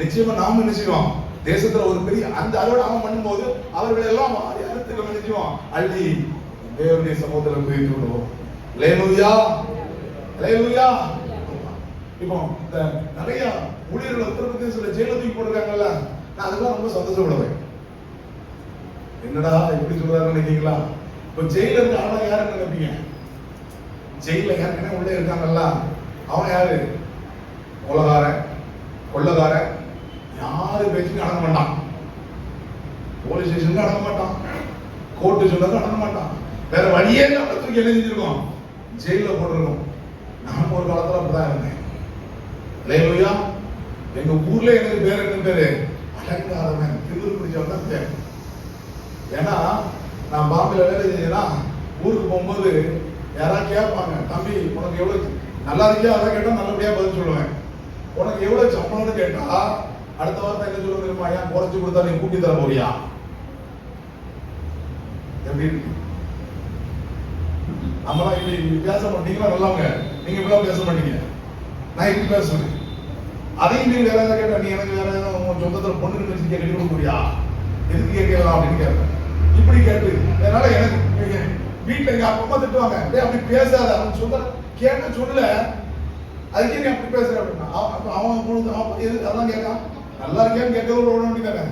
நிச்சயமா நாம என்ன செய்வோம், தேசத்துல ஒரு பெரிய அந்த அறுவடை அவன் பண்ணும்போது அவர்கள் எல்லாம் அறுத்துக்க நினைச்சுவோம், அள்ளி தேவனுடைய சமூகத்துல குதித்து விடுவோம். அல்லேலூயா. அல்லேலூயா. இப்போ இந்த நிறைய ஊழியர்கள் உத்தரப்பிரதேசத்துல ஜெயில தூக்கி போட்டிருக்காங்கல்ல, நான் அதுக்கெல்லாம் ரொம்ப சந்தோஷப்படுவேன். என்னடா இப்படி சொல்றாருன்னு நினைக்கிறீங்களா? இப்போ ஜெயில இருக்க ஆனா யாருன்னு நினைப்பீங்க? ஜெயில யாருக்குன்னா உள்ளே இருக்காங்கல்ல, அவன் யாரு? உலகாரன், கொள்ளக்காரன், யாரு பேச்சுக்கு அடங்க மாட்டான், போலீஸ் ஸ்டேஷனுக்கு அடங்க மாட்டான், கோர்ட்டு சொல்றது அடங்க மாட்டான். வேற வழியே நம்ம தூக்கி என்ன செஞ்சிருக்கோம், ஜெயில போட்டிருக்கோம். நான் ஒரு காலத்துல அப்படிதான் இருந்தேன். அல்லேலூயா. எங்க ஊர்ல எனக்கு பேர் என்ன பேரு? அடங்காதவன், திமிரு பிடிச்சவன் தான் பேர். ஏன்னா நான் பாம்பேல வேலை செஞ்சேன்னா ஊருக்கு போகும்போது யாராவது கேட்பாங்க, தம்பி உனக்கு எவ்வளவு நல்லா இருக்கியா? அதான் கேட்டா நல்லபடியா பதில் சொல்லுவேன். உனக்கு எவ்வளவு சம்பளம்னு கேட்டா அடுத்த வார்த்தை என்ன சொல்ல தெரியுமா? ஏன் குறைச்சு கொடுத்தா நீ கூட்டி தர போறியா? எப்படி இருக்கு? நம்மளாம் இப்படி பேச மாட்டீங்களா? நல்லாங்க நீங்க இப்படிலாம் பேச மாட்டீங்க, நான் இப்படி பேசுறேன். அதையும் நீங்க வேற ஏதாவது கேட்டா, நீ எனக்கு வேற ஏதாவது சொந்தத்துல பொண்ணு கட்டி கொடுக்க முடியா? எதுக்கு கேட்கலாம் அப்படின்னு கேட்பேன். இப்படி கேட்டு அதனால எனக்கு வீட்டுல எங்க அப்பா திட்டுவாங்க, அப்படி பேசாத அவன் சொல்ல கேட்ட சொல்லல, அதுக்கே நீ அப்படி பேசுற அப்படின்னா அவன் எது அதான் கேட்கான், நல்லா இருக்கியான்னு கேட்கறது ஓட வேண்டியதானே.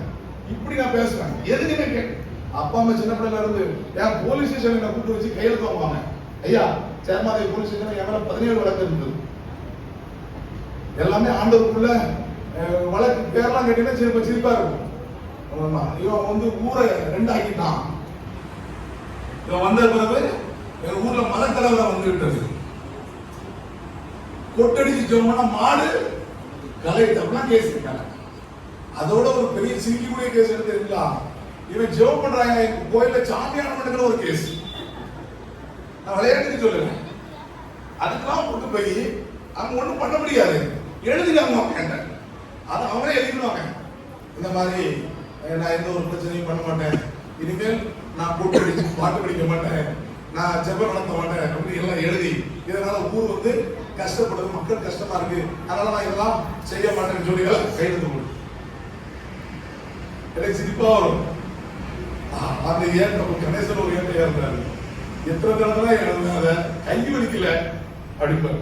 இப்படி நான் பேசுவேன், எதுக்கு நான் கேட்க. அப்பா அம்மா சின்ன பிள்ளைல இருந்து என் போலீஸ் ஸ்டேஷன் கூப்பிட்டு வச்சு கையெழுத்து வாங்குவாங்க. ஐயா சேர்மாதேவி போலீஸ் ஸ்டேஷன் என் மேல 17 வழக்கு இருந்தது. எல்லாமே ஆண்டவருக்குள்ள வழக்கு பேரெல்லாம் கேட்டீங்கன்னா சிரிப்பா இருக்கும். இவன் வந்து ஊரை 2 ஆக்கிட்டான். இவன் வந்த பிறகு எங்க ஊர்ல மதக்கலவரை வந்து விட்டது. கொட்டடிச்சு ஜோம்னா மாடு கலையிட்டப்பெல்லாம் கேஸ் இருக்காங்க. அதோட ஒரு பெரிய சிரிக்கக்கூடிய கேஸ் எடுத்து இருக்கலாம். இவன் ஜெபம் பண்றாங்க கோயில்ல சாமியான பண்ணுங்கிற ஒரு கேஸ். நான் விளையாட்டுக்கு சொல்லுவேன், அதுக்கெல்லாம் கொண்டு போய் அவங்க ஒண்ணும் பண்ண முடியாது, எழுதிக்காங்க. அதை அவங்களே எழுதிடுவாங்க. இந்த மாதிரி நான் எந்த ஒரு பிரச்சனையும் பண்ண மாட்டேன், இனிமேல் நான் கூட்டு படிச்சு பாட்டு படிக்க மாட்டேன், நான் ஜெபம் நடத்த மாட்டேன் அப்படி எல்லாம் எழுதி, இதனால ஊர் வந்து கஷ்டப்படுது, மக்கள் கஷ்டமா இருக்கு, அதனால நான் இதெல்லாம் செய்ய மாட்டேன்னு சொல்லி கையெழுத்து போடு. எனக்கு சிரிப்பா வரும். அந்த ஏற்றம் கணேசன் ஒரு ஏற்றையா இருந்தாரு. எத்தனை தடவை எழுதுனாத கை வலிக்கல அடிப்பார்,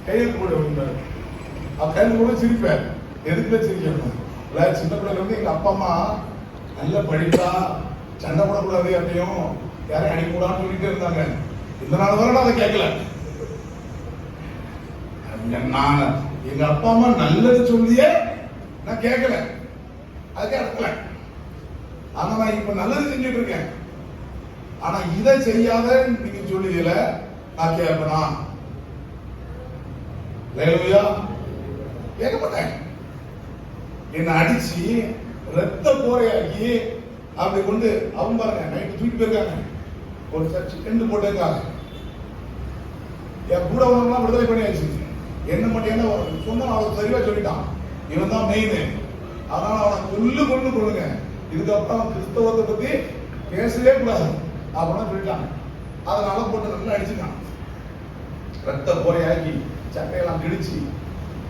கையெழுத்து போட அப்படின்னாரு. கையெழுத்து போட சிரிப்பேன். எதுக்குல சிரிக்கணும்? சின்ன பிள்ளைல இருந்து எங்க அப்பா அம்மா நல்ல படிப்பா, சண்டை போடக்கூடாது, யாரையும் யாரையும் அடிக்கூடாதுன்னு சொல்லிட்டு இருந்தாங்க. இந்த நாள் வரை நான் அதை கேட்கல. நான் எங்க அப்பா அம்மா நல்லது சொல்லியே நான் கேட்கல, அதுக்கே அடக்கல. ஆனா நான் இப்ப நல்லது செஞ்சுட்டு இருக்கேன். ஆனா இதை செய்யாத நீங்க சொல்லுவீல, நான் கேட்பனா? கேட்க மாட்டேன். என்ன அடிச்சு ரத்த போரையாக்கி அப்படி கொண்டு அவங்க பாருங்க நைட்டு தூக்கி போயிருக்காங்க. ஒரு சர்ச்சு 2 போட்டிருக்காங்க. என் கூட வரவங்களாம் விடுதலை பண்ணியாச்சு. என்ன மட்டும் என்ன சொன்னா அவன் சரிவா சொல்லிட்டான், இவன் தான் மெயின், அதனால அவனை கொள்ளுங்க, இதுக்கப்புறம் கிறிஸ்தவத்தை பத்தி பேசவே கூடாது அப்படின்னு சொல்லிட்டாங்க. அதனால போட்டு நல்லா அடிச்சுட்டான், ரத்த போரையாக்கி சட்டையெல்லாம் கிழிச்சு.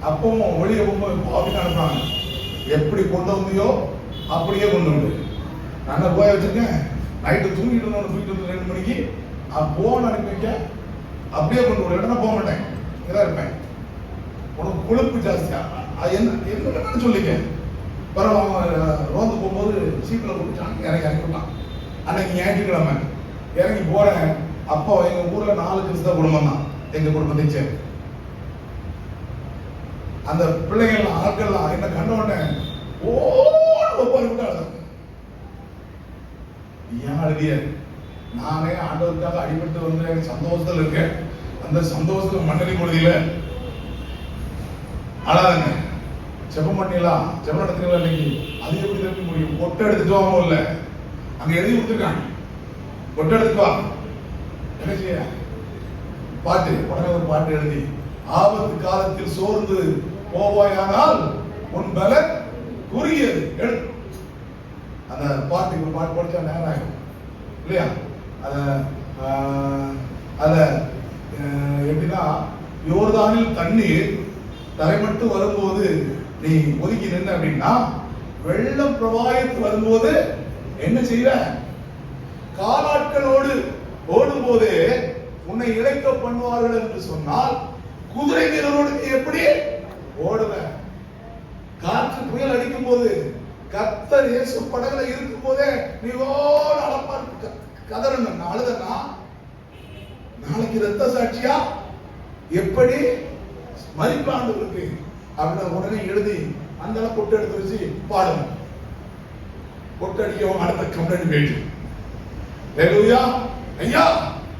அப்பவும் வெளியே போகும்போது அப்படின்னு அனுப்புறாங்க, எப்படி கொண்டு வந்தியோ அப்படியே கொண்டு வந்து நான் போய் வச்சிருக்கேன். நைட்டு தூங்கிட்டு இருந்தோம், தூக்கிட்டு வந்து 2 மணிக்கு போன் அனுப்பி வைக்க அப்படியே கொண்டு விட, இல்லைன்னா போக மாட்டேன், இங்கதான் இருப்பேன். உனக்கு கொழுப்பு ஜாஸ்தியா என்ன சொல்லிக்க. பரவாயில்ல ரோந்து போகும்போது சீட்டில் போட்டுட்டான், இறங்கி விட்டான். அன்னைக்கு ஞாயிற்றுக்கிழமை இறங்கி போறேன். அப்போ எங்க ஊர்ல 4 கிறிஸ்தவ குடும்பம் தான் எங்க குடும்பத்தை சேர்ந்து. அந்த பிள்ளைகள் ஆட்கள்லாம் என்ன கண்ட உடனே ஒப்பாரி விட்டாங்க. ஏன் அழுதிய? நானே ஆண்டவருக்காக அடிபட்டு வந்து எனக்கு சந்தோஷத்துல இருக்கேன். அந்த சந்தோஷத்துல மண்ணலி பொழுதில அழாதுங்க. ஜெபம் பண்ணிடலாம், ஜெபம் நடத்துங்களா இன்னைக்கு? அது எப்படி தப்பி முடியும்? பொட்டை எடுத்துட்டு வாங்க, இல்ல அங்க எழுதி கொடுத்துருக்காங்க, பொட்டை எடுத்துட்டு வா. என்ன செய்ய? பாட்டு உடனே ஒரு பாட்டு எழுதி, ஆபத்து காலத்தில் சோர்ந்து போவாயானால் உன் பலன் குறுகியது. அந்த பாட்டு படிச்சா நேரம் ஆகும் இல்லையா? அத எப்படின்னா, யோர்தானில் தண்ணீர் தரைமட்டு வரும்போது நீ ஒதுக்கி நின்ன அப்படின்னா, வெள்ளம் பிரவாகித்து வரும்போது என்ன செய்வ? காலாட்களோடு ஓடும் போது உன்னை இழைக்க பண்ணுவார்கள் என்று சொன்னால், குதிரை வீரரோடு நீ எப்படி ஓடுவ? காற்று புயல் அடிக்கும் போது, கர்த்தர் இயேசு படகுல இருக்கும் போதே நீ ஓட அளப்பா கதறணும். அழுதனா நாளைக்கு ரத்த சாட்சியா எப்படி மதிப்பாண்டு இருக்கு அப்படின்னு உடனே எழுதி அந்த பொட்டு எடுத்து வச்சு பாடணும். பொட்டு அடிக்கவும் அடுத்த கம்ப்ளைண்ட் போயிட்டு, ஐயா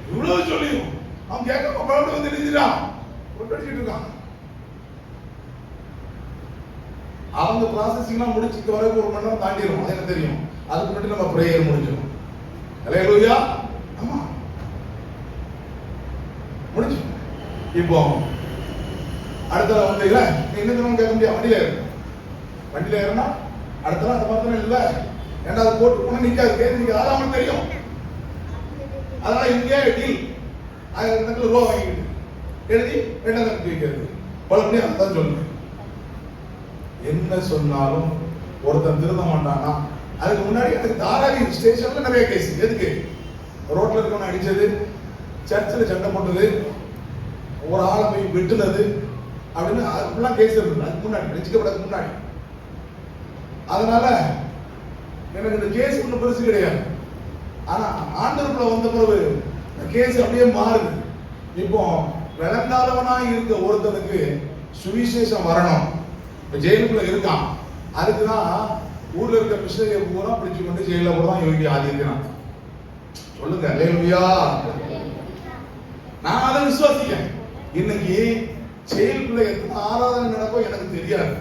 இவ்வளவு சொல்லியும் அவன் கேட்க பழம் வந்து எழுதிடான், பொட்டு அடிச்சுட்டு இருக்கான். அவங்க ப்ராசஸிங்லாம் முடிச்சுட்டு வரைக்கும் 1 மணி நேரம் தாண்டிடும், அது எனக்கு தெரியும். அதுக்கு மட்டும் நம்ம பிரேயர் முடிஞ்சிடும். ஹல்லேலூயா. ஆமா முடிஞ்சு. இப்போ அடுத்த வந்து இல்ல நீ என்ன தெரியும் கேட்க முடியாது. வண்டியில ஏறினா அடுத்த நாள் அந்த மாதிரி இல்ல, ஏன்னா அது போட்டு போன நிக்காது, கேட்டு நிக்காது, அதான் தெரியும். அதனால இங்கே டீல் 1000 ரூபா வாங்கிட்டு எழுதி 2000 வைக்கிறது. பல மணி அதான் சொல்லுங்க. என்ன சொன்னாலும் ஒருத்தன் திருந்த மாட்டானா? அதுக்கு முன்னாடி எனக்கு தாராவி ஸ்டேஷன்ல நிறைய கேஸ். எதுக்கு? ரோட்ல இருக்கவன அடிச்சது, சர்ச்சில் சண்டை போட்டது, ஒரு ஆளை போய் வெட்டுனது அப்படின்னு அதுக்கெல்லாம் கேஸ் இருக்கு. அதுக்கு முன்னாடி ரசிக்கப்படக்கு முன்னாடி. அதனால எனக்கு இந்த கேஸ் ஒன்றும் பெருசு கிடையாது. ஆனா ஆண்டவருக்குள்ள வந்த பிறகு கேஸ் அப்படியே மாறுது. இப்போ விளங்காதவனா இருக்க ஒருத்தனுக்கு சுவிசேஷம் வரணும். இப்ப ஜெயிலுக்குள்ள இருக்கான். அதுக்குதான் ஊர்ல இருக்க மிஷனரியை பூரா பிடிச்சு கொண்டு ஜெயில கூட தான் யோகி ஆதித்யநாத். சொல்லுங்க அல்லேலூயா. நான் அதை விசுவாசிக்கிறேன். இன்னைக்கு ஜெயிலுக்குள்ள எத்தனை ஆராதனை நடக்கும் எனக்கு தெரியாது.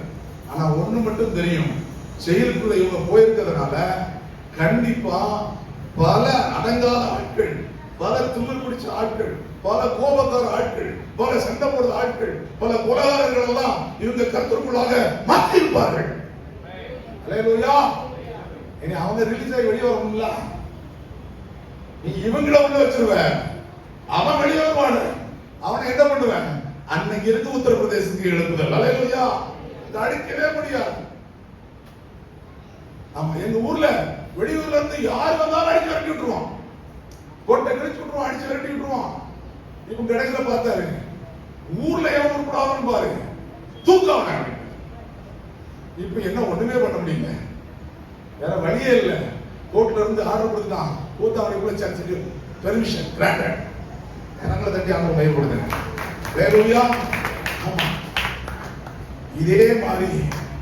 ஆனா ஒண்ணு மட்டும் தெரியும், ஜெயிலுக்குள்ள இவங்க போயிருக்கிறதுனால கண்டிப்பா பல அடங்காத ஆட்கள், பல தும்மல் பிடிச்ச ஆட்கள், பல கோபக்கார ஆட்கள், பல சண்டை போடுற ஆட்கள், பல கொலைகாரர்கள் எல்லாம் இவங்க கர்த்தருக்குள்ளாக மாற்றிருப்பார்கள். அல்லேலூயா. இனி அவங்க ரிலீஸ் ஆகி வெளியே வரணும்ல, நீ இவங்கள உள்ள வச்சிருவ, அவன் வெளியே வருவான். அவனை என்ன பண்ணுவேன்? அன்னைக்கு இருக்கு உத்தரப்பிரதேசத்துக்கு எழுப்புதல். அல்லேலூயா. இது அடிக்கவே முடியாது. ஆமா, எங்க ஊர்ல வெளியூர்ல இருந்து யார் வந்தாலும் அடிச்சு விரட்டி விட்டுருவான், கொட்டை கழிச்சு விட்டுருவான், அடிச்சு விரட்டி விட்டுருவான். இப்ப கடைசியில பார்த்தாரு, ஊர்ல எவன் உருப்படாதுன்னு பாரு, தூக்கவன. இப்ப என்ன ஒண்ணுமே பண்ண முடியல, வேற வழியே இல்லை. கோர்ட்ல இருந்து ஆர்டர் கொடுத்தான், கூத்தாவணிக்குள்ள சர்ச்சுக்கு பெர்மிஷன் கிராண்டட். எனங்களை தட்டி அவங்க பயப்படுதுங்க. வேலையா? ஆமா, இதே மாதிரி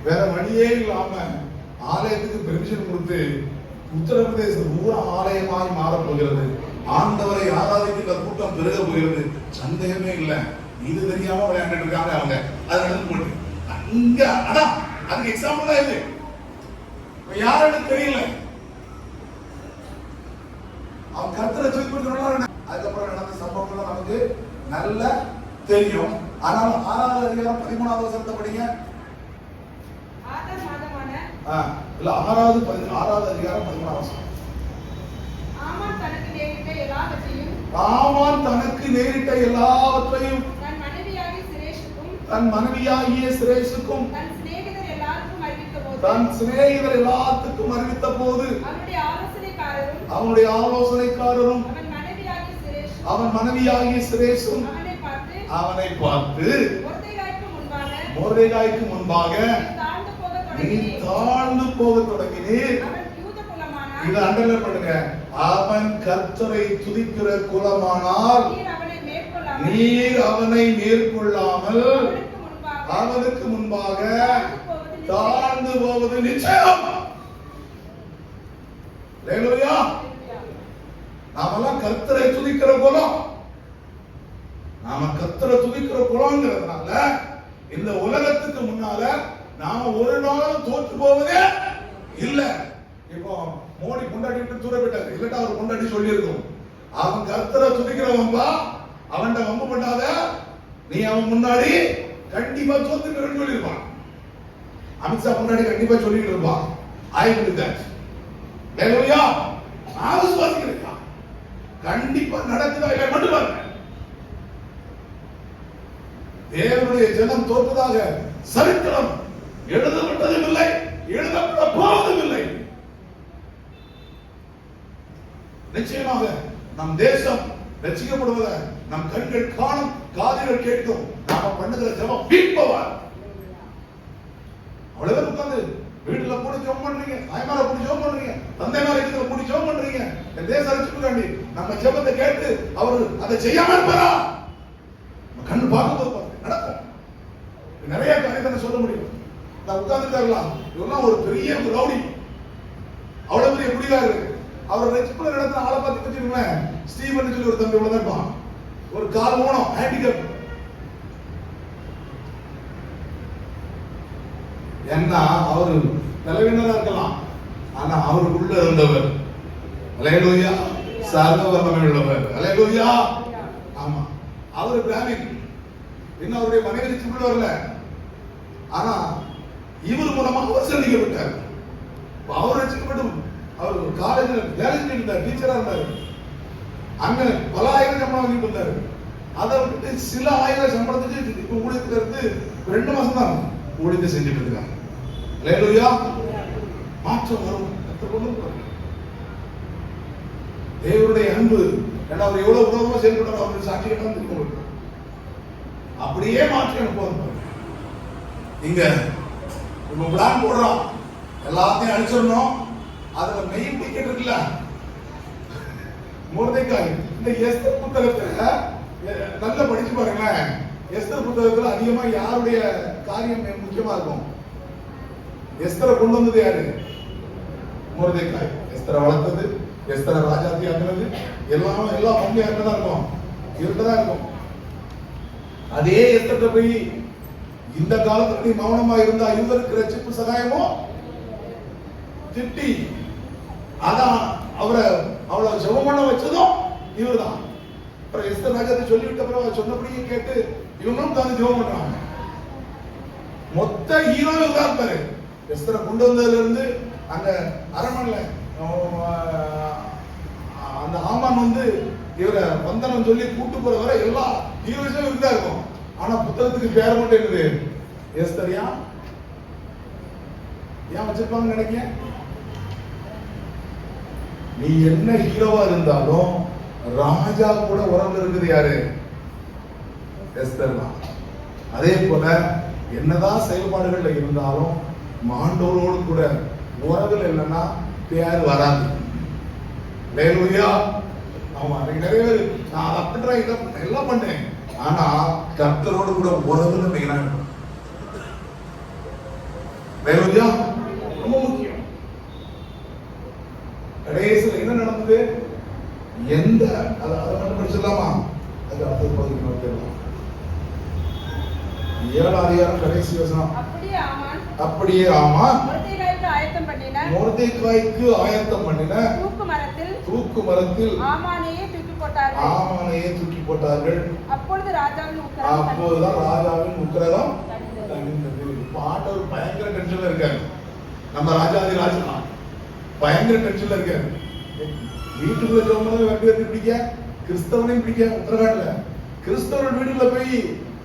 வேற வழியே இல்லாம ஆலயத்துக்கு பெர்மிஷன் கொடுத்து உத்தரப்பிரதேச ஊர ஆலயமாய் மாறப் போகிறது. ஆண்டவரை ஆராதிக்கிற கூட்டம் பெருக போகிறது. சந்தேகமே இல்லை. இது தெரியாம விளையாண்டுட்டு இருக்காங்க அவங்க. அது நடந்து போட்டு இங்க அதான் அதுக்கு எக்ஸாம்பிள் தான் இது. யாருன்னு தெரியல, அவன் கர்த்தரை சொல்லி கொடுக்கணும். அதுக்கப்புறம் நடந்த சம்பவங்கள் நமக்கு நல்ல தெரியும். ஆனால் 6வது அதிகாரம் 13வது வசனத்தை படிங்க. இல்ல 6வது அதிகாரம் 13வது வசனம். ஆமான் தனக்கு நேரிட்ட எல்லாவற்றையும் தன் மனைவியாகிய சிரேஷுக்கும் தன் சிநேகிதர் எல்லாத்துக்கும் அறிவித்த போது அவனுடைய ஆலோசனைக்காரரும் அவன் மனைவியாகிய சிரேஷும் அவனை பார்த்து மொர்தெகாய்க்கு முன்பாக நீ தாழ்ந்து போக தொடங்கினீர். இதை அண்டர்லைன் பண்ணுங்க. அவன் கர்த்தரை துதிக்கிற குலமானால் நீர் அவனை மேற்கொள்ளாமல் அவனுக்கு முன்பாக தாழ்ந்து போவது நிச்சயம். அல்லேலூயா. நாமெல்லாம் கர்த்தரை துதிக்கிற குலம். நாம கர்த்தரை துதிக்கிற குலம்ங்கிறதுனால இந்த உலகத்துக்கு முன்னால நாம ஒரு நாளும் தோற்று போவதே இல்லை. இப்போ மோடி கொண்டாடி விட்டு தூர போயிட்டாரு, இல்லட்டா அவர் கொண்டாடி சொல்லி இருக்கும், அவன் கர்த்தரை துதிக்கிறவன்பா, அவன் வம்பு பண்ணாத, நீ அவன் முன்னாடி கண்டிப்பா தோத்துக்கிறன்னு சொல்லியிருப்பான். அமித்ஷா முன்னாடி கண்டிப்பா சொல்லிட்டு இருப்பான், ஐ வில் தட். ஹalleluya. நான் விசுவாசிக்கிறேன், கண்டிப்பா நடக்குதா இல்லை மட்டும் பாருங்க. தேவனுடைய ஜனம் தோற்றதாக சரித்திரம் எழுதப்பட்டதும் இல்லை, எழுதப்பட போவதும் இல்லை. நிச்சயமாக நம் தேசம் ரட்சிக்கப்படுவதை நம் கண்கள் காணும், காதுகள் கேட்கும். நாம பண்ணுகிற ஜெபம் வீட்பவர். அவ்வளவு உட்கார்ந்து வீட்டுல கூட ஜெபம் பண்றீங்க, தாய்மார கூட ஜெபம் பண்றீங்க, தந்தைமார இடத்துல கூட ஜெபம் பண்றீங்க. இந்த தேச ரட்சிப்புக்காண்டி நம்ம ஜெபத்தை கேட்டு அவர் அதை செய்யாம இருப்பாரா? கண்ணு பார்க்கும்போது நடக்கும். நிறைய காரியத்தை சொல்ல முடியும். நான் உட்கார்ந்துட்டாரலாம், இவெல்லாம் ஒரு பெரிய ரவுடி, அவ்வளவு பெரிய குடிகாரரு. அவர் ரட்சிப்புல நடத்தின ஆளை பார்த்து வச்சுக்கோங்களேன், ஸ்டீவன் சொல்லி ஒரு தம்பி இவ்வளவுதான் இருப்பான், ஒரு கால் ஊனம், ஹேண்டிகேப். என்ன அவரு தலைவீனரா இருக்கலாம், ஆனா அவருக்குள்ள இருந்தவர் அல்லேலூயா சர்வ வல்லமை உள்ளவர். அல்லேலூயா. ஆமா, அவர் பிராமின், இன்னும் அவருடைய மனைவி ரட்சிப்புல வரல, ஆனா இவர் மூலமா அவர் சந்திக்கப்பட்டார். அவர் ரட்சிக்கப்பட்டும் அவர் காலேஜ்ல வேலை செஞ்சுட்டு இருந்தார், டீச்சரா இருந்தார். அங்க பல ஆயிரம் சம்பளம் வாங்கிட்டு இருந்தாரு. அதை விட்டு சில ஆயிரம் சம்பளத்துக்கு இப்ப ஊழியத்துல இருந்து 2 மாசம் தான் ஊழியத்தை செஞ்சுட்டு இருக்காங்க. அல்லேலூயா. மாற்றம் வரும். கர்த்தர் கொண்டு வருவார். தேவனுடைய அன்பு அவர் எவ்வளவு உணர்வா செயல்படுறார் அவருடைய சாட்சிகள் தெரியும். அப்படியே மாற்றி அனுப்புவார். இங்க நம்ம பிளான் போடுறோம், எல்லாத்தையும் அழிச்சிடணும். அதுல மெயின் டிக்கெட் இருக்குல்ல மொர்தெக்காய். இந்த எஸ்தர் புத்தகத்துல நல்லா படிச்சு பாருங்களேன். எஸ்தர் புத்தகத்துல அதிகமா யாருடைய காரியம் முக்கியமா இருக்கும்? எஸ்தரை கொண்டு வந்தது யாரு? மொர்தெக்காய். எஸ்தரை வளர்த்தது, எஸ்தரை ராஜாத்தி ஆக்குனது, எல்லா பங்கு யாருக்குதான் இருக்கும்? இவருக்குதான் இருக்கும். அதே எஸ்தர்ட்ட போய் இந்த காலத்துல நீ மௌனமா இருந்தா யூதருக்கு ரட்சிப்பு சகாயமோ திட்டி அதான் அவளை ஜெபம் பண்ண வச்சதும் இவர்தான். அப்புறம் எஸ்தர் ராஜாத்தி சொல்லிவிட்ட அப்புறம் சொன்னபடியே கேட்டு இவங்களும் தான் ஜெபம் பண்றாங்க. மொத்த ஹீரோ இவர்தான் இருப்பாரு. எஸ்தரை கொண்டு வந்ததுல இருந்து அங்க அரண்மனையில அந்த ஆமான் இவரை வந்தனம் சொல்லி கூட்டு போற வரை எல்லா ஹீரோஸும் இருந்தா இருக்கும். ஆனா புத்தகத்துக்கு பேர் மட்டும் இருக்குது எஸ்தர். ஏன் வச்சிருப்பாங்க நினைக்க? நீ என்ன ஹீரோவா இருந்தாலும் ராஜா கூட உறவுல இருக்குது யாரு? எஸ்தர் தான். அதே போல என்னதான் செயல்பாடுகள்ல இருந்தாலும் மாண்டோரோடு கூட உறவுகள் இல்லைன்னா பேர் வராது. ஹல்லேலூயா. ஆமா, நிறைய பேர் நான் அதை அப்படின்ற எல்லாம் பண்ணேன், ஆனா கர்த்தரோடு கூட உறவுல மெயினா இருக்கும். ஹல்லேலூயா. ரொம்ப முக்கியம். கடைசியில் என்ன நடந்தது? எந்த அதை மட்டும் படிச்சிடலாமா? அது அடுத்த பகுதிக்கு 7 அதிகாரம் கடைசி வசனம். அப்படியே ஆமான் மொர்தெக்காய்க்கு ஆயத்தம் பண்ணின தூக்கு மரத்தில் ஆமானையே தூக்கி போட்டார்கள். அப்பொழுதுதான் ராஜாவின் உக்கிரகம் தணிந்தது. ஆண்டவர் பயங்கர டென்ஷன்ல இருக்காரு. நம்ம ராஜாதி ராஜா பயங்கர டென்ஷன்ல இருக்காரு. வீட்டுக்குள்ள ஜெபம் ரெண்டு பேருக்கு பிடிக்க, கிறிஸ்தவனையும் பிடிக்க. உத்தரகாண்ட்ல கிறிஸ்தவன் வீடுல போய்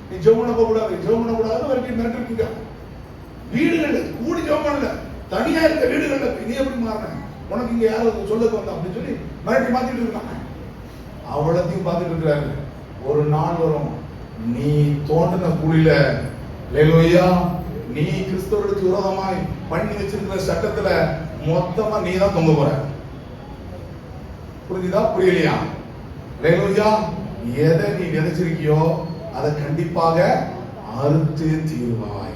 நீ ஜெபம் பண்ண கூடாது, ஜெபம் பண்ண கூடாது வரைக்கும் மிரட்டிருக்கீங்க. வீடுகள் கூடி ஜெபம் பண்ணல, தனியா இருக்க வீடுகள்ல நீ எப்படி மாறின, உனக்கு இங்க யாரும் சொல்ல வந்தா அப்படின்னு சொல்லி மிரட்டி மாத்திட்டு இருக்காங்க. அவ்வளத்தையும் பார்த்துட்டு இருக்கிறாரு. ஒரு நாள் வரும், நீ தோண்டின குழியில ஹல்லேலூயா நீ கிறிஸ்தவர்களுக்கு விரோதமாய் பண்ணி வச்சிருக்கிற சட்டத்துல மொத்தமா நீ தான் தொங்க போற. புரியுதா புரியலையா? ஹல்லேலூயா. எதை நீ விதைச்சிருக்கியோ அதை கண்டிப்பாக அறுத்து தீர்வாய்.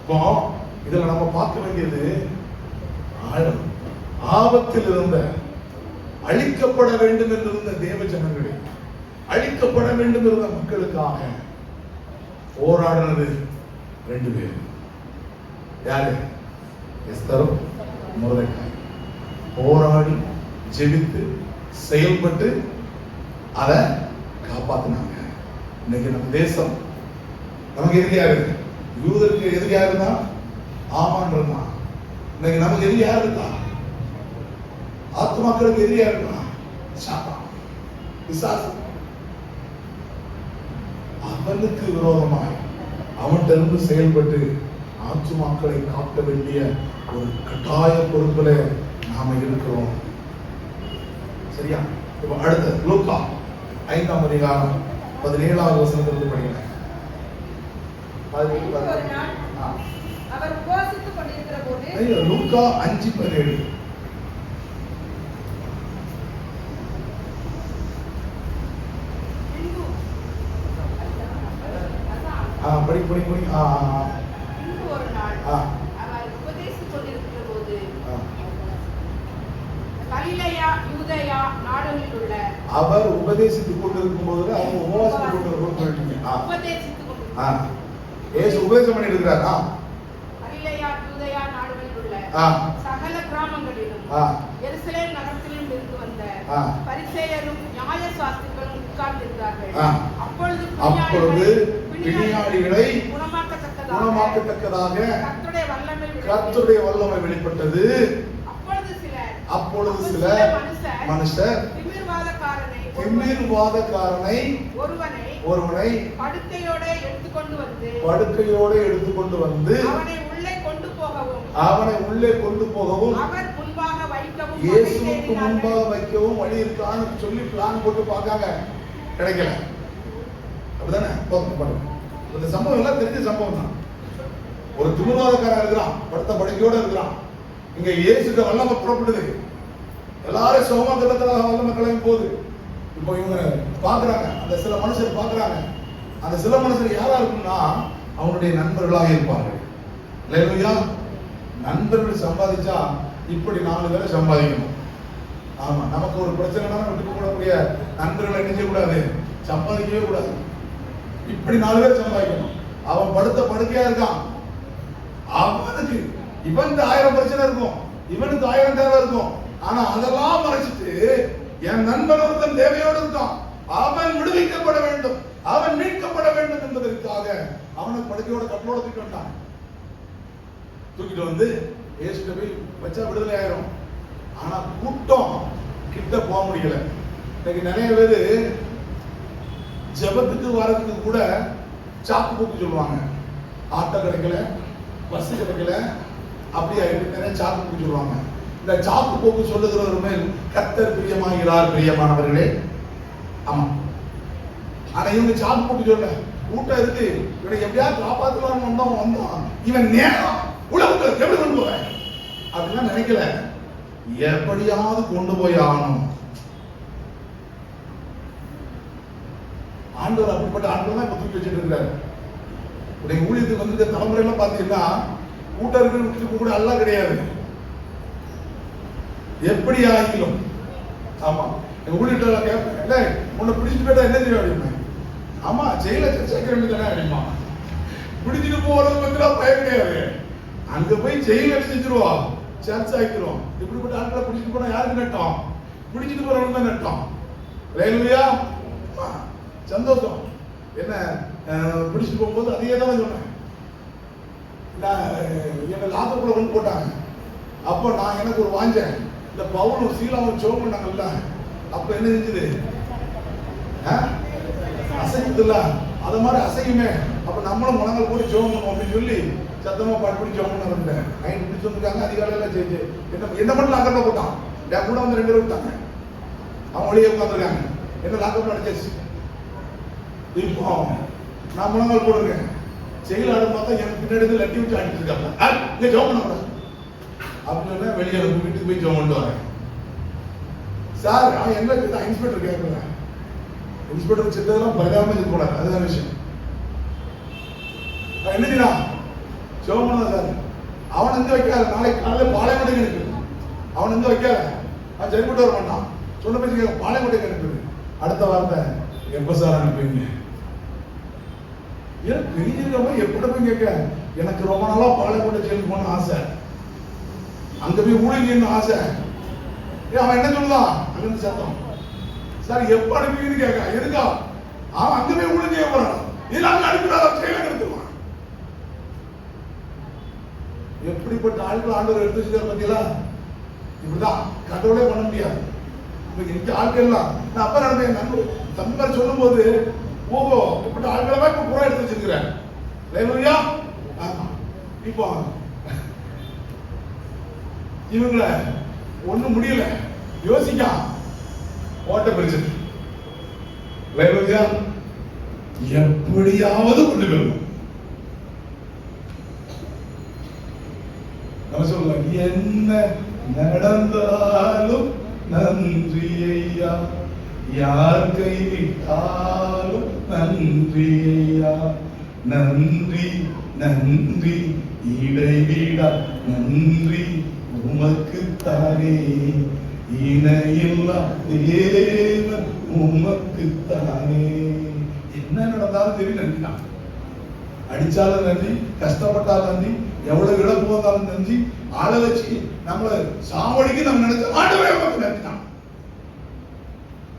இப்போ இதுல நம்ம பார்க்க வேண்டியது ஆபத்தில் இருந்த அழிக்கப்பட வேண்டும் என்றிருந்த தேவ ஜனங்களே, அழிக்கப்பட வேண்டும் இருந்த மக்களுக்காக போராடினது 2 பேர். யாரு? எஸ்தரும் மொர்தெக்காய். போராடி ஜெபித்து செயல்பட்டு அதை காப்பாத்தினாங்க. இன்னைக்கு நம்ம தேசம் நமக்கு எதிரியா இருக்கு. யூதருக்கு எதிரியா இருந்தா ஆமான் இருந்தான். இன்னைக்கு நமக்கு எதிரியா இருக்கா? ஆத்மாக்களுக்கு எதிரியா இருக்கான் சாத்தான், பிசாசு. அவனுக்கு விரோதமாய் அவன்கிட்ட இருந்து செயல்பட்டு ஆத்மாக்களை காக்க வேண்டிய ஒரு கட்டாய பொறுப்புல நாம இருக்கிறோம். சரியா? இப்ப அடுத்த லூக்கா 5ஆம் அதிகாரம் 17ஆவது வசனத்திலிருந்து படிக்கிறேன். அவர் உபவாசித்துக் கொண்டிருக்கிற போது லூக்கா 5:17 படி. ஒரு நாள் அவர் உபதேசித்துக் கொண்டிருக்கிற போது கலிலேயா யூதேயா நாடுகளில் உள்ள அவர் உபதேசித்துக் கொண்டிருக்கும் போது அவங்க உபவாசித்துக் கொண்டிருக்க உபதேசம் பண்ணிட்டு இருக்கிறாரா? கலிலேயா யூதேயா நாடுகளில் உள்ள சகல கிராமங்களிலும் எருசலேம் நகரத்திலும் இருந்து வந்த பரிசேயரும் நியாய சாஸ்திரிகளும் உட்கார்ந்திருந்தார்கள். அப்பொழுது பிணியாளிகளை குணமாக்கத்தக்கதாக கர்த்தருடைய வல்லமை வெளிப்பட்டது. அப்பொழுது சில மனுஷர் திமிர்வாதக்காரனை ஒருவனை படுக்கையோட எடுத்துக்கொண்டு வந்து அவனை உள்ளே கொண்டு போகவும் இயேசுவுக்கு முன்பாக வைக்கவும் வழி இருக்கான்னு சொல்லி பிளான் போட்டு பார்க்காங்க, கிடைக்கல. அப்படிதானே? இந்த சம்பவம் எல்லாம் தெரிஞ்ச சம்பவம் தான். ஒரு திமிர்வாதக்காரன் இருக்கிறான், படுத்த படுக்கையோட இருக்கிறான். இங்க இயேசுட வல்லமை புறப்படுது, எல்லாரும் சோமத்திரத்துல வல்லமை கிளம்பி போகுது. இப்போ இவங்க பாக்குறாங்க, அந்த சில மனுஷர் பாக்குறாங்க. அந்த சில மனுஷர் யாரா இருக்குன்னா அவனுடைய நண்பர்களாக இருப்பார்கள். இல்லையா? நண்பர்கள் சம்பாதிச்சா இப்படி 4 பேரை சம்பாதிக்கணும். ஆமா, நமக்கு ஒரு பிரச்சனைனா விட்டு போடக்கூடிய நண்பர்களை என்ன செய்யக்கூடாது, சம்பாதிக்கவே கூடாது. இப்படி 4 பேர் சம்பாதிக்கணும். அவன் படுத்த படுக்கையா இருக்கான், அவனுக்கு இவனுக்கு 1000 பிரச்சனை இருக்கும், இவனுக்கு 1000 தேவை இருக்கும். ஆனா அதெல்லாம் மறைச்சிட்டு என் நண்பன் ஒருத்தன் தேவையோடு இருக்கான், அவன் விடுவிக்கப்பட வேண்டும், அவன் மீட்கப்பட வேண்டும் என்பதற்காக அவனுக்கு படுக்கையோட கட்டளோட தூக்கிட்டு வந்து இயேசுட்ட போய் வச்சா விடுதலை ஆயிரும். ஆனா கூட்டம் கிட்ட போக முடியல. இன்னைக்கு நிறைய பேரு ஜெபத்துக்கு வரதுக்கு கூட சாக்கு போக்கு சொல்லுவாங்க. ஆட்டோ கிடைக்கல, பஸ் கிடைக்கல, அப்படி ஆயிட்டு நிறைய சாக்கு போக்கு சொல்லுவாங்க. இந்த சாக்கு போக்கு சொல்லுகிறவர் மேல் கர்த்தர் பிரியமாகிறார். பிரியமானவர்களே, ஆமா. ஆனா இவங்க சாக்கு போக்கு சொல்ல, கூட்டம் இருக்கு, இவனை எப்படியாவது காப்பாற்றலாம்னு வந்தான். இவன் நேரம் உலகத்தை எப்படி கொண்டு போவேன் அப்படிலாம் நினைக்கல, எப்படியாவது கொண்டு போய் ஆகணும். ஆண்டவர் அப்படிப்பட்ட ஆண்டவர் தான் இப்ப தூக்கி வச்சுட்டு இருக்காரு. உடைய ஊழியத்துக்கு வந்து தலைமுறையெல்லாம் பார்த்தீங்கன்னா கூட்டம் இருக்கிற கூட எல்லாம் கிடையாது, எப்படி ஆகிலும். ஆமா, எங்க ஊழியர்ல கேட்பேன், இல்லை உன்னை பிடிச்சிட்டு போயிட்டா என்ன தெரியும் அப்படின்னா, ஆமா ஜெயில சேர்க்க வேண்டியதானே அப்படிமா. பிடிச்சிட்டு போறது வந்து பயம் கிடையாது, அங்க போய் ஜெயில செஞ்சிருவோம், சர்ச் ஆக்கிடுவோம். இப்படிப்பட்ட ஆட்களை பிடிச்சிட்டு போனா யாருக்கு நட்டோம்? பிடிச்சிட்டு போறவங்க தான் நட்டோம். ரயில்வையா சந்தோஷம். என்ன பிடிச்சிட்டு போகும்போது அதையே தான் சொன்னேன். என்ன லாக்கப்புல கொண்டு போட்டாங்க. அப்போ நான் எனக்கு ஒரு வாஞ்சேன், இந்த பவுலும் சீலாவும் சோம் பண்ணாங்கல்ல, அப்ப என்ன செஞ்சது? அசைக்குதுல்ல, அது மாதிரி அசையுமே. அப்ப நம்மளும் முழங்கள் போட்டு ஜோம் பண்ணுவோம் அப்படின்னு சொல்லி சத்தமா பாட்டு பிடிச்சி ஜோம் பண்ண வந்தேன். நைட் பிடிச்சி வந்துருக்காங்க, அதிகாலையில செஞ்சு என்ன மட்டும் லாக்கப்ல போட்டான். என் கூட வந்து 2 பேர் விட்டாங்க, அவன் வழியே உட்காந்துருக்காங்க. என்ன லாக்கப்ல அடிச்சாச்சு. இப்போ நான் முழங்கால் போடுறேன், செயல் ஆடும் பார்த்தா எனக்கு பின்னாடி லட்டி வச்சு அடிச்சு இருக்காங்க. இங்க ஜோம் பண்ண கூடாது அப்படின்னு வெளியே வீட்டுக்கு போய் ஜோம் பண்ணிட்டு வரேன். சார் அவன் என்ன இன்ஸ்பெக்டர் கேட்கிறேன், இன்ஸ்பெக்டர் செத்ததெல்லாம் பரிதாபமா இருக்க கூடாது, அதுதான் விஷயம். என்ன செய்யலாம் ஜோம் பண்ண சார், அவன் எங்க வைக்காத, நாளைக்கு காலையில் பாளையங்கோட்டைக்கு இருக்குது, அவன் எங்க வைக்காத, அவன் சரிப்பட்டு வர மாட்டான். சொன்ன பேச்சு பாளையங்கோட்டைக்கு இருக்குது. அடுத்த வார்த்தை எப்ப சார் அனுப்புவீங்க? பெரியவங்க எப்படி போய் கேட்க, எனக்கு ரொம்ப நாளா பாளையங்கோட்டை ஜெயிலுக்கு போன ஆசை, அங்க போய் ஊழியன்னு ஆசை. அவன் என்ன சொல்லுதான் அங்கிருந்து சத்தம், சார் எப்ப அனுப்புவீங்கன்னு கேட்க. எதுக்கா? அவன் அங்க போய் ஊழிய போறான், இல்ல அங்க அனுப்பிடாத ஜெயிலுக்கு எடுத்துவான். எப்படிப்பட்ட ஆட்கள் ஆண்டவர் எடுத்து வச்சுக்காரு பார்த்தீங்களா? இப்படிதான் கண்ட்ரோலே பண்ண முடியாது. இந்த ஆட்கள் எல்லாம் நான் அப்ப நடந்தேன் நண்பர் சொல்லும் போது, ஓஹோ இப்படி ஆட்களா இப்ப புறா எடுத்து வச்சிருக்கிறேன். இப்போ இவங்கள ஒண்ணும் முடியல, யோசிக்க ஓட்ட பிரச்சனை. எப்படியாவது கொண்டு வரணும். நம்ம சொல்லலாம், என்ன நடந்தாலும் நன்றி ஐயா, யார் கைவிட்டாலும் நன்றி ஐயா, நன்றி நன்றி இடைவிடா நன்றி உமக்குத்தானே, இணையில்லா தேவன் உமக்குத்தானே. என்ன நடந்தாலும் சரி நன்றி தான். அடிச்சாலும் நன்றி, கஷ்டப்பட்டாலும் நன்றி, எவ்வளவு இழப்பு வந்தாலும் நன்றி, ஆள வச்சு நம்மளை சாவடிக்கு நம்ம நினைச்ச ஆண்டவரே உமக்கு நன்றி தான்.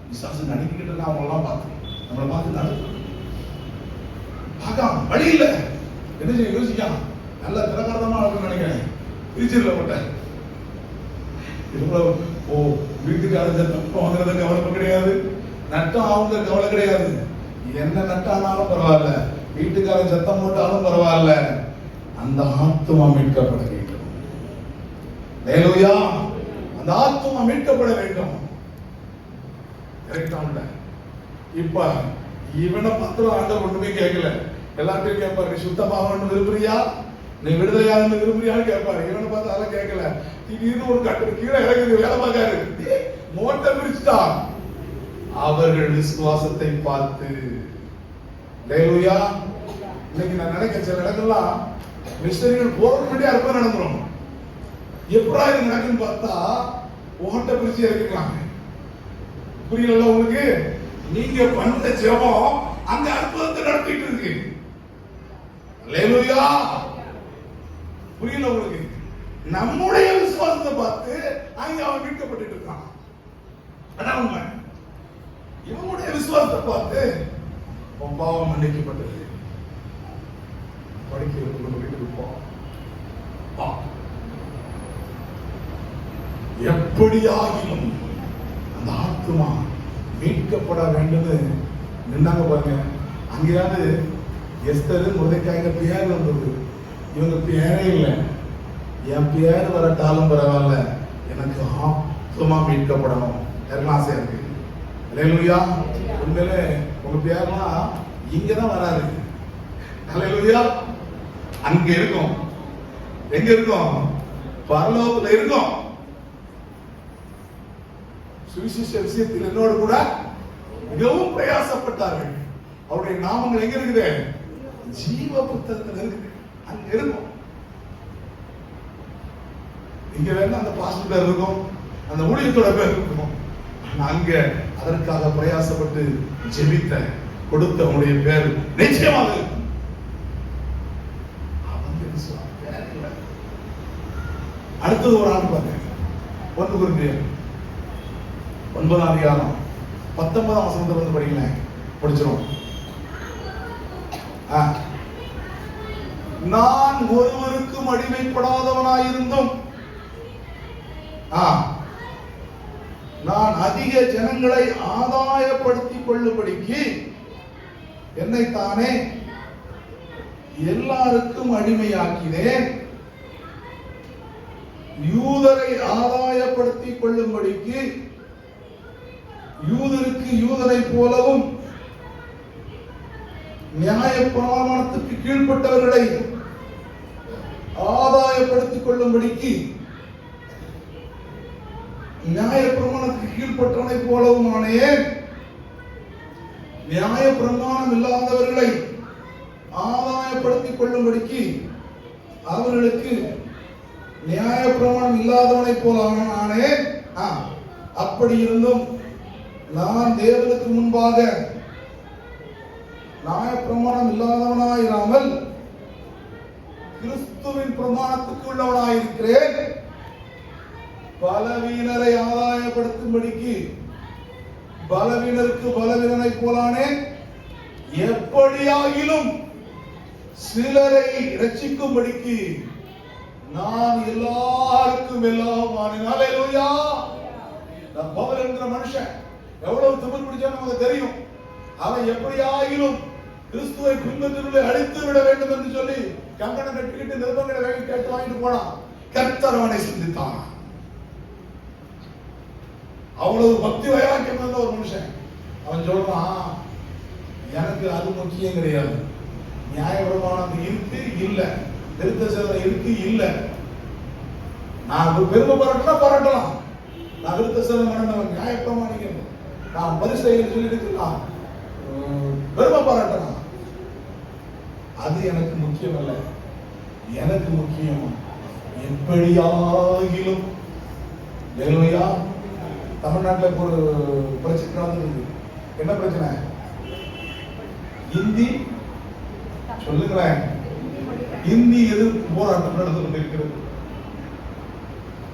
விசுவாசம் நடிக்கிட்டு இருக்க அவங்க எல்லாம் பார்த்து நம்மளை பார்த்து நடக்கும் பார்க்கலாம், வழி இல்லை. என்ன செய்ய யோசிக்கலாம், நல்ல திறகாரதமா இருக்குன்னு நினைக்கிறேன். திருச்சியில் போட்டேன் இவ்வளவு வீட்டுக்காரங்க தப்பு வாங்குறத கவலை கிடையாது, நட்டம் அவங்க கவலை கிடையாது. என்ன நட்டானாலும் பரவாயில்ல, வீட்டுக்காரன் சத்தம் போட்டாலும் பரவாயில்ல, அந்த ஆத்துமா மீட்கப்பட வேண்டும். ஹல்லேலூயா. அந்த ஆத்துமா மீட்கப்பட வேண்டும். கரெக்டா? இப்ப இவனை பத்திரம் ஆண்டவர் ஒண்ணுமே கேட்கல. எல்லாத்தையும் கேட்பாரு, நீ சுத்தமாக விரும்புறியா, நீ விடுதலையாக விரும்புறியான்னு கேட்பாரு. இவனை பார்த்து அதெல்லாம் கேட்கல. திடீர்னு ஒரு கட்டு கீழே இறங்குது, வேலை பார்க்காரு, மோட்டை பிரிச்சுட்டான். அவர்கள் விசுவாசத்தை பார்த்து. ஹல்லேலூயா. இன்னைக்கு நான் நினைக்க சில இடங்கள்லாம் மிஷனரிகள் போறது முன்னாடி அற்புதம் நடந்துரும். எப்படா இது நடக்குன்னு பார்த்தா ஓட்ட பிரிச்சு இறக்கிருக்காங்க. புரியல உங்களுக்கு? நீங்க பண்ண ஜெபம் அங்க அற்புதத்தை நடத்திட்டு இருக்கு. ஹல்லேலூயா. புரியல உங்களுக்கு? நம்முடைய விசுவாசத்தை பார்த்து அங்க அவன் மீட்கப்பட்டு இருக்கான். அதான் உண்மை. இவனுடைய விசுவாசத்தை பார்த்து உன் பாவம் மன்னிக்கப்பட்டது. படிக்க வீட்டுக்கு போ. எப்படியாகிலும் அந்த ஆத்துமா மீட்கப்பட வேண்டும் நின்னாங்க பாருங்க. அங்கேயாவது எஸ்தர் முருதைக்காய்ங்க பேர் வந்தது, இவங்க பேரே இல்லை. என் பேர் வரட்டாலும் பரவாயில்ல, எனக்கு ஆத்துமா மீட்கப்படணும் ஆசையா இருக்கு. ஹல்லேலூயா. உண்மையிலே உங்க பேர்லாம் இங்கதான் வராது. ஹல்லேலூயா. அங்க இருக்கும். எங்க இருக்கும்? பரலோகத்துல இருக்கும். சுவிசேஷ விஷயத்தில் என்னோடு கூட மிகவும் பிரயாசப்பட்டார்கள். அவருடைய நாமங்கள் எங்க இருக்குது? ஜீவ புத்தகத்தில் இருக்குது. அங்க இருக்கும். இங்க வேணா அந்த பாஸ்டர் பேர் இருக்கும், அந்த ஊழியத்தோட பேர் இருக்கும். அங்க அதற்காக பிரயாசப்பட்டு ஜெபித்த கொடுத்த அவனுடைய பேர் நிச்சயமாக இருக்கும். அடுத்தது ஒரு ஆண்டு பாருங்க. 1 கொரிந்தியர் 9ஆம் அதிகாரம் 19ஆம் வசனத்தை வந்து படிக்கல, படிச்சிரும். நான் ஒருவருக்கும் அடிமைப்படாதவனாயிருந்தும் நான் அதிக ஜனங்களை ஆதாயப்படுத்திக் கொள்ளும்படிக்கு என்னைத்தானே எல்லாருக்கும் அடிமையாக்கினேன். யூதரை ஆதாயப்படுத்திக் கொள்ளும்படிக்கு யூதருக்கு யூதரை போலவும் நியாய பிரமாணத்துக்கு கீழ்ப்பட்டவர்களை ஆதாயப்படுத்திக் கொள்ளும்படிக்கு நியாய பிரமாணத்துக்கு கீழ்ப்பட்டவனை போலவும் ஆனேன். நியாய பிரமாணம் இல்லாதவர்களை ஆதாயப்படுத்திக் கொள்ளும்படிக்கு அவர்களுக்கு நியாய பிரமாணம் இல்லாதவனை போல ஆனேன். அப்படி இருந்தும் நான் தேவனுக்கு முன்பாக நியாய பிரமாணம் இல்லாதவனாயிராமல் கிறிஸ்துவின் பிரமாணத்துக்கு உள்ளவனாயிருக்கிறேன். பலவீனரை ஆதாயப்படுத்தும்படிக்கு பலவீனருக்கு பலவீனனை போலானேன். எப்படியாகிலும் சிலரை ரட்சிக்கும்படிக்கு நான் எல்லாருக்கும் எல்லாம் ஆனேன். ஹல்லேலூயா. பவுல் என்கிற மனுஷன் எவ்வளவு திமிர் பிடிச்சான்னு நமக்கு தெரியும். அவன் எப்படியாகிலும் கிறிஸ்துவை பின்பற்றினரை அழித்து விட வேண்டும் என்று சொல்லி கங்கணம் கட்டிக்கிட்டு நிருபங்களை வேலை கேட்டு வாங்கிட்டு போனான். கர்த்தர் அவனை சிந்தித்தான். அவ்வளவு பக்தி வைராக்கியம் இருந்த ஒரு மனுஷன். அவன் சொல்றான், எனக்கு அது முக்கியம் கிடையாது. நியாய பிரமாணம் இருக்கு இல்ல, திருத்த சேதனை இருக்கு இல்ல, நான் பெருமை பாராட்டலாம். நான் திருத்த சேதனை பண்ணவன் நியாய பிரமாணிக்கணும், நான் பரிசையில் சொல்லிட்டு பெருமை பாராட்டலாம். அது எனக்கு முக்கியம் அல்ல. எனக்கு முக்கியம் எப்படியாகிலும். ஹல்லேலூயா. தமிழ்நாட்டில் ஒரு பிரச்சனை நடந்தது. என்ன பிரச்சனை? ஹிந்தி சொல்லுங்களேன். ஹிந்தி எதிர்ப்பு போராட்டம் நடந்து கொண்டிருக்கிறது.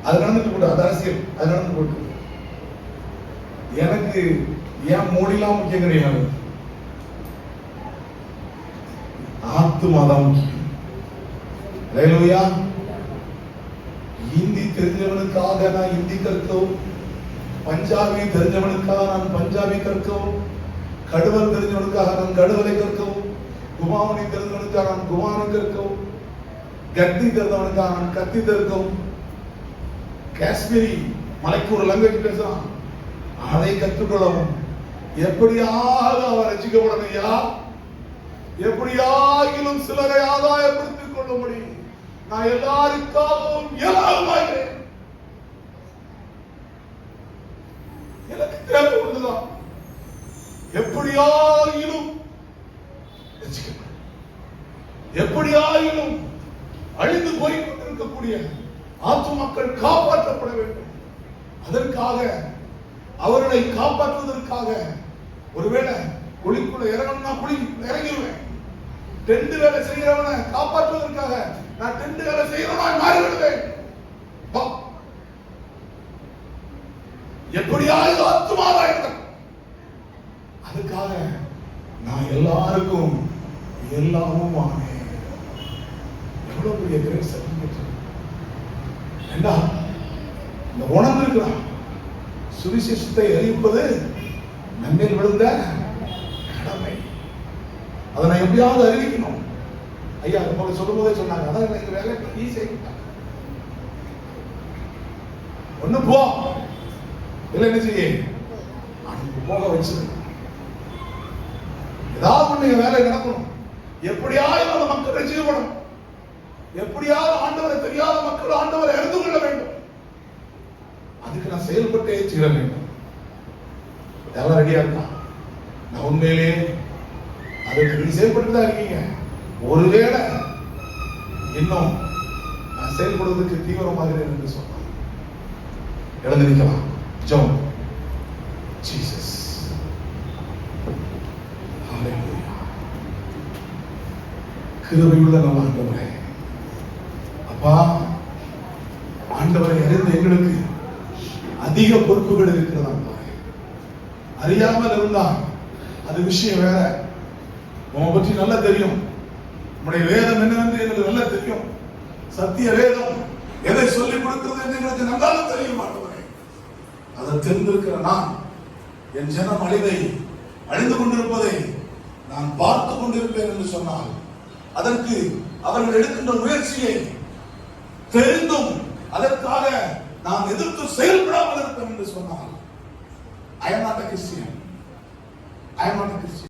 அது நடந்துட்டு போட்டு, அது அரசியல், அது நடந்து போட்டு. எனக்கு ஏன் மோடிலாம் முக்கியம் கிடையாது, ஆத்துமாதான் முக்கியம். ஹல்லேலூயா. ஹிந்தி தெரிஞ்சவனுக்காக நான் ஹிந்தி கற்கவும், பஞ்சாபி தெரிஞ்சவனுக்காக நான் பஞ்சாபி கற்கவும், கடுவல் தெரிஞ்சவனுக்காக நான் கடுவலை கற்கவும், குமாவனி தெரிஞ்சவனுக்காக நான் குமாவனி கற்கவும், கத்தி தெரிஞ்சவனுக்காக நான் கத்தி கற்கவும், காஷ்மீரி மலைக்கு ஒரு லாங்குவேஜ் பேசலாம் அதை கற்றுக்கொள்ளவும், எப்படியாக அவர் ரசிக்கப்படணும் ஐயா, எப்படியாகிலும் சிலரை ஆதாயப்படுத்திக் கொள்ள முடியும். நான் எல்லாருக்காகவும் எல்லாருமாகிறேன். எனக்கு தேவை ஒன்றுதான், எப்படியாகிலும் ரசிக்கப்படும், எப்படியாகிலும் அழிந்து போய் கொண்டிருக்கக்கூடிய ஆத்து மக்கள் காப்பாற்றப்பட வேண்டும். அதற்காக அவர்களை காப்பாற்றுவதற்காக ஒருவேளை குழிக்குள்ள இறங்கணும்னா குழி இறங்கிடுவேன். டென்ட் வேலை செய்கிறவனை காப்பாற்றுவதற்காக நான் டென்ட் வேலை செய்கிறவனா மாறிவிடுவேன். எப்படியாவது ஆத்துமாவா இருந்தேன். அதுக்காக நான் எல்லாருக்கும் எல்லாமும் ஆனேன். எவ்வளவு பெரிய கிரேஸ் என்ன இந்த உணர்ந்திருக்கிறான். சுவிசேஷத்தை அறிவிப்பது நம்மில் விழுந்த கடமை. அதை நான் எப்படியாவது அறிவிக்கணும். ஐயா போல சொல்லும் போதே சொன்னாங்க, அதான் எனக்கு வேலை ஈஸியா ஒண்ணு போ இல்ல என்ன செய்ய போக வச்சு ஏதாவது ஒண்ணு வேலை நடக்கணும். எப்படியாவது அந்த மக்கள் ரசிக்கப்படும், எப்படியாவது ஆண்டவரை தெரியாத மக்கள் ஆண்டவரை அறிந்து கொள்ள வேண்டும். அதுக்கு நான் செயல்பட்டே தீர வேண்டும். எல்லாம் ரெடியா இருக்கா? நான் உண்மையிலே அதுக்கு நீ செயல்பட்டு தான் இருக்கீங்க. ஒருவேளை இன்னும் நான் செயல்படுவதற்கு தீவிரமாகிறேன் என்று சொன்னார். எழுந்து நிற்கலாம். ஜெபம். ஜீசஸ் ஹல்லேலூயா. கிருபையுள்ள நல்ல ஆண்டவரே, அப்பா, ஆண்டவரை அறிந்த எங்களுக்கு அதிக பொறுப்புகள் இருக்கிறதா? அறியாமல் இருந்தா அது விஷயம் வேற. உங்களை பற்றி நல்லா தெரியும். நம்முடைய வேதம் என்னவென்று எங்களுக்கு நல்லா தெரியும். சத்திய வேதம் எதை சொல்லிக் கொடுக்கிறது என்று எங்களுக்கு நல்லா தெரியும். ஆண்டவரே, அதை தெரிந்திருக்கிற நான் என் ஜனம் அழிந்து கொண்டிருப்பதை நான் பார்த்து கொண்டிருப்பேன் என்று சொன்னால், அதற்கு அவர்கள் எடுக்கின்ற முயற்சியை தெரிந்தும் அதற்காக நான் எதிர்த்து செயல்படாமல் இருப்பேன் என்று சொன்னால், I am not a Christian.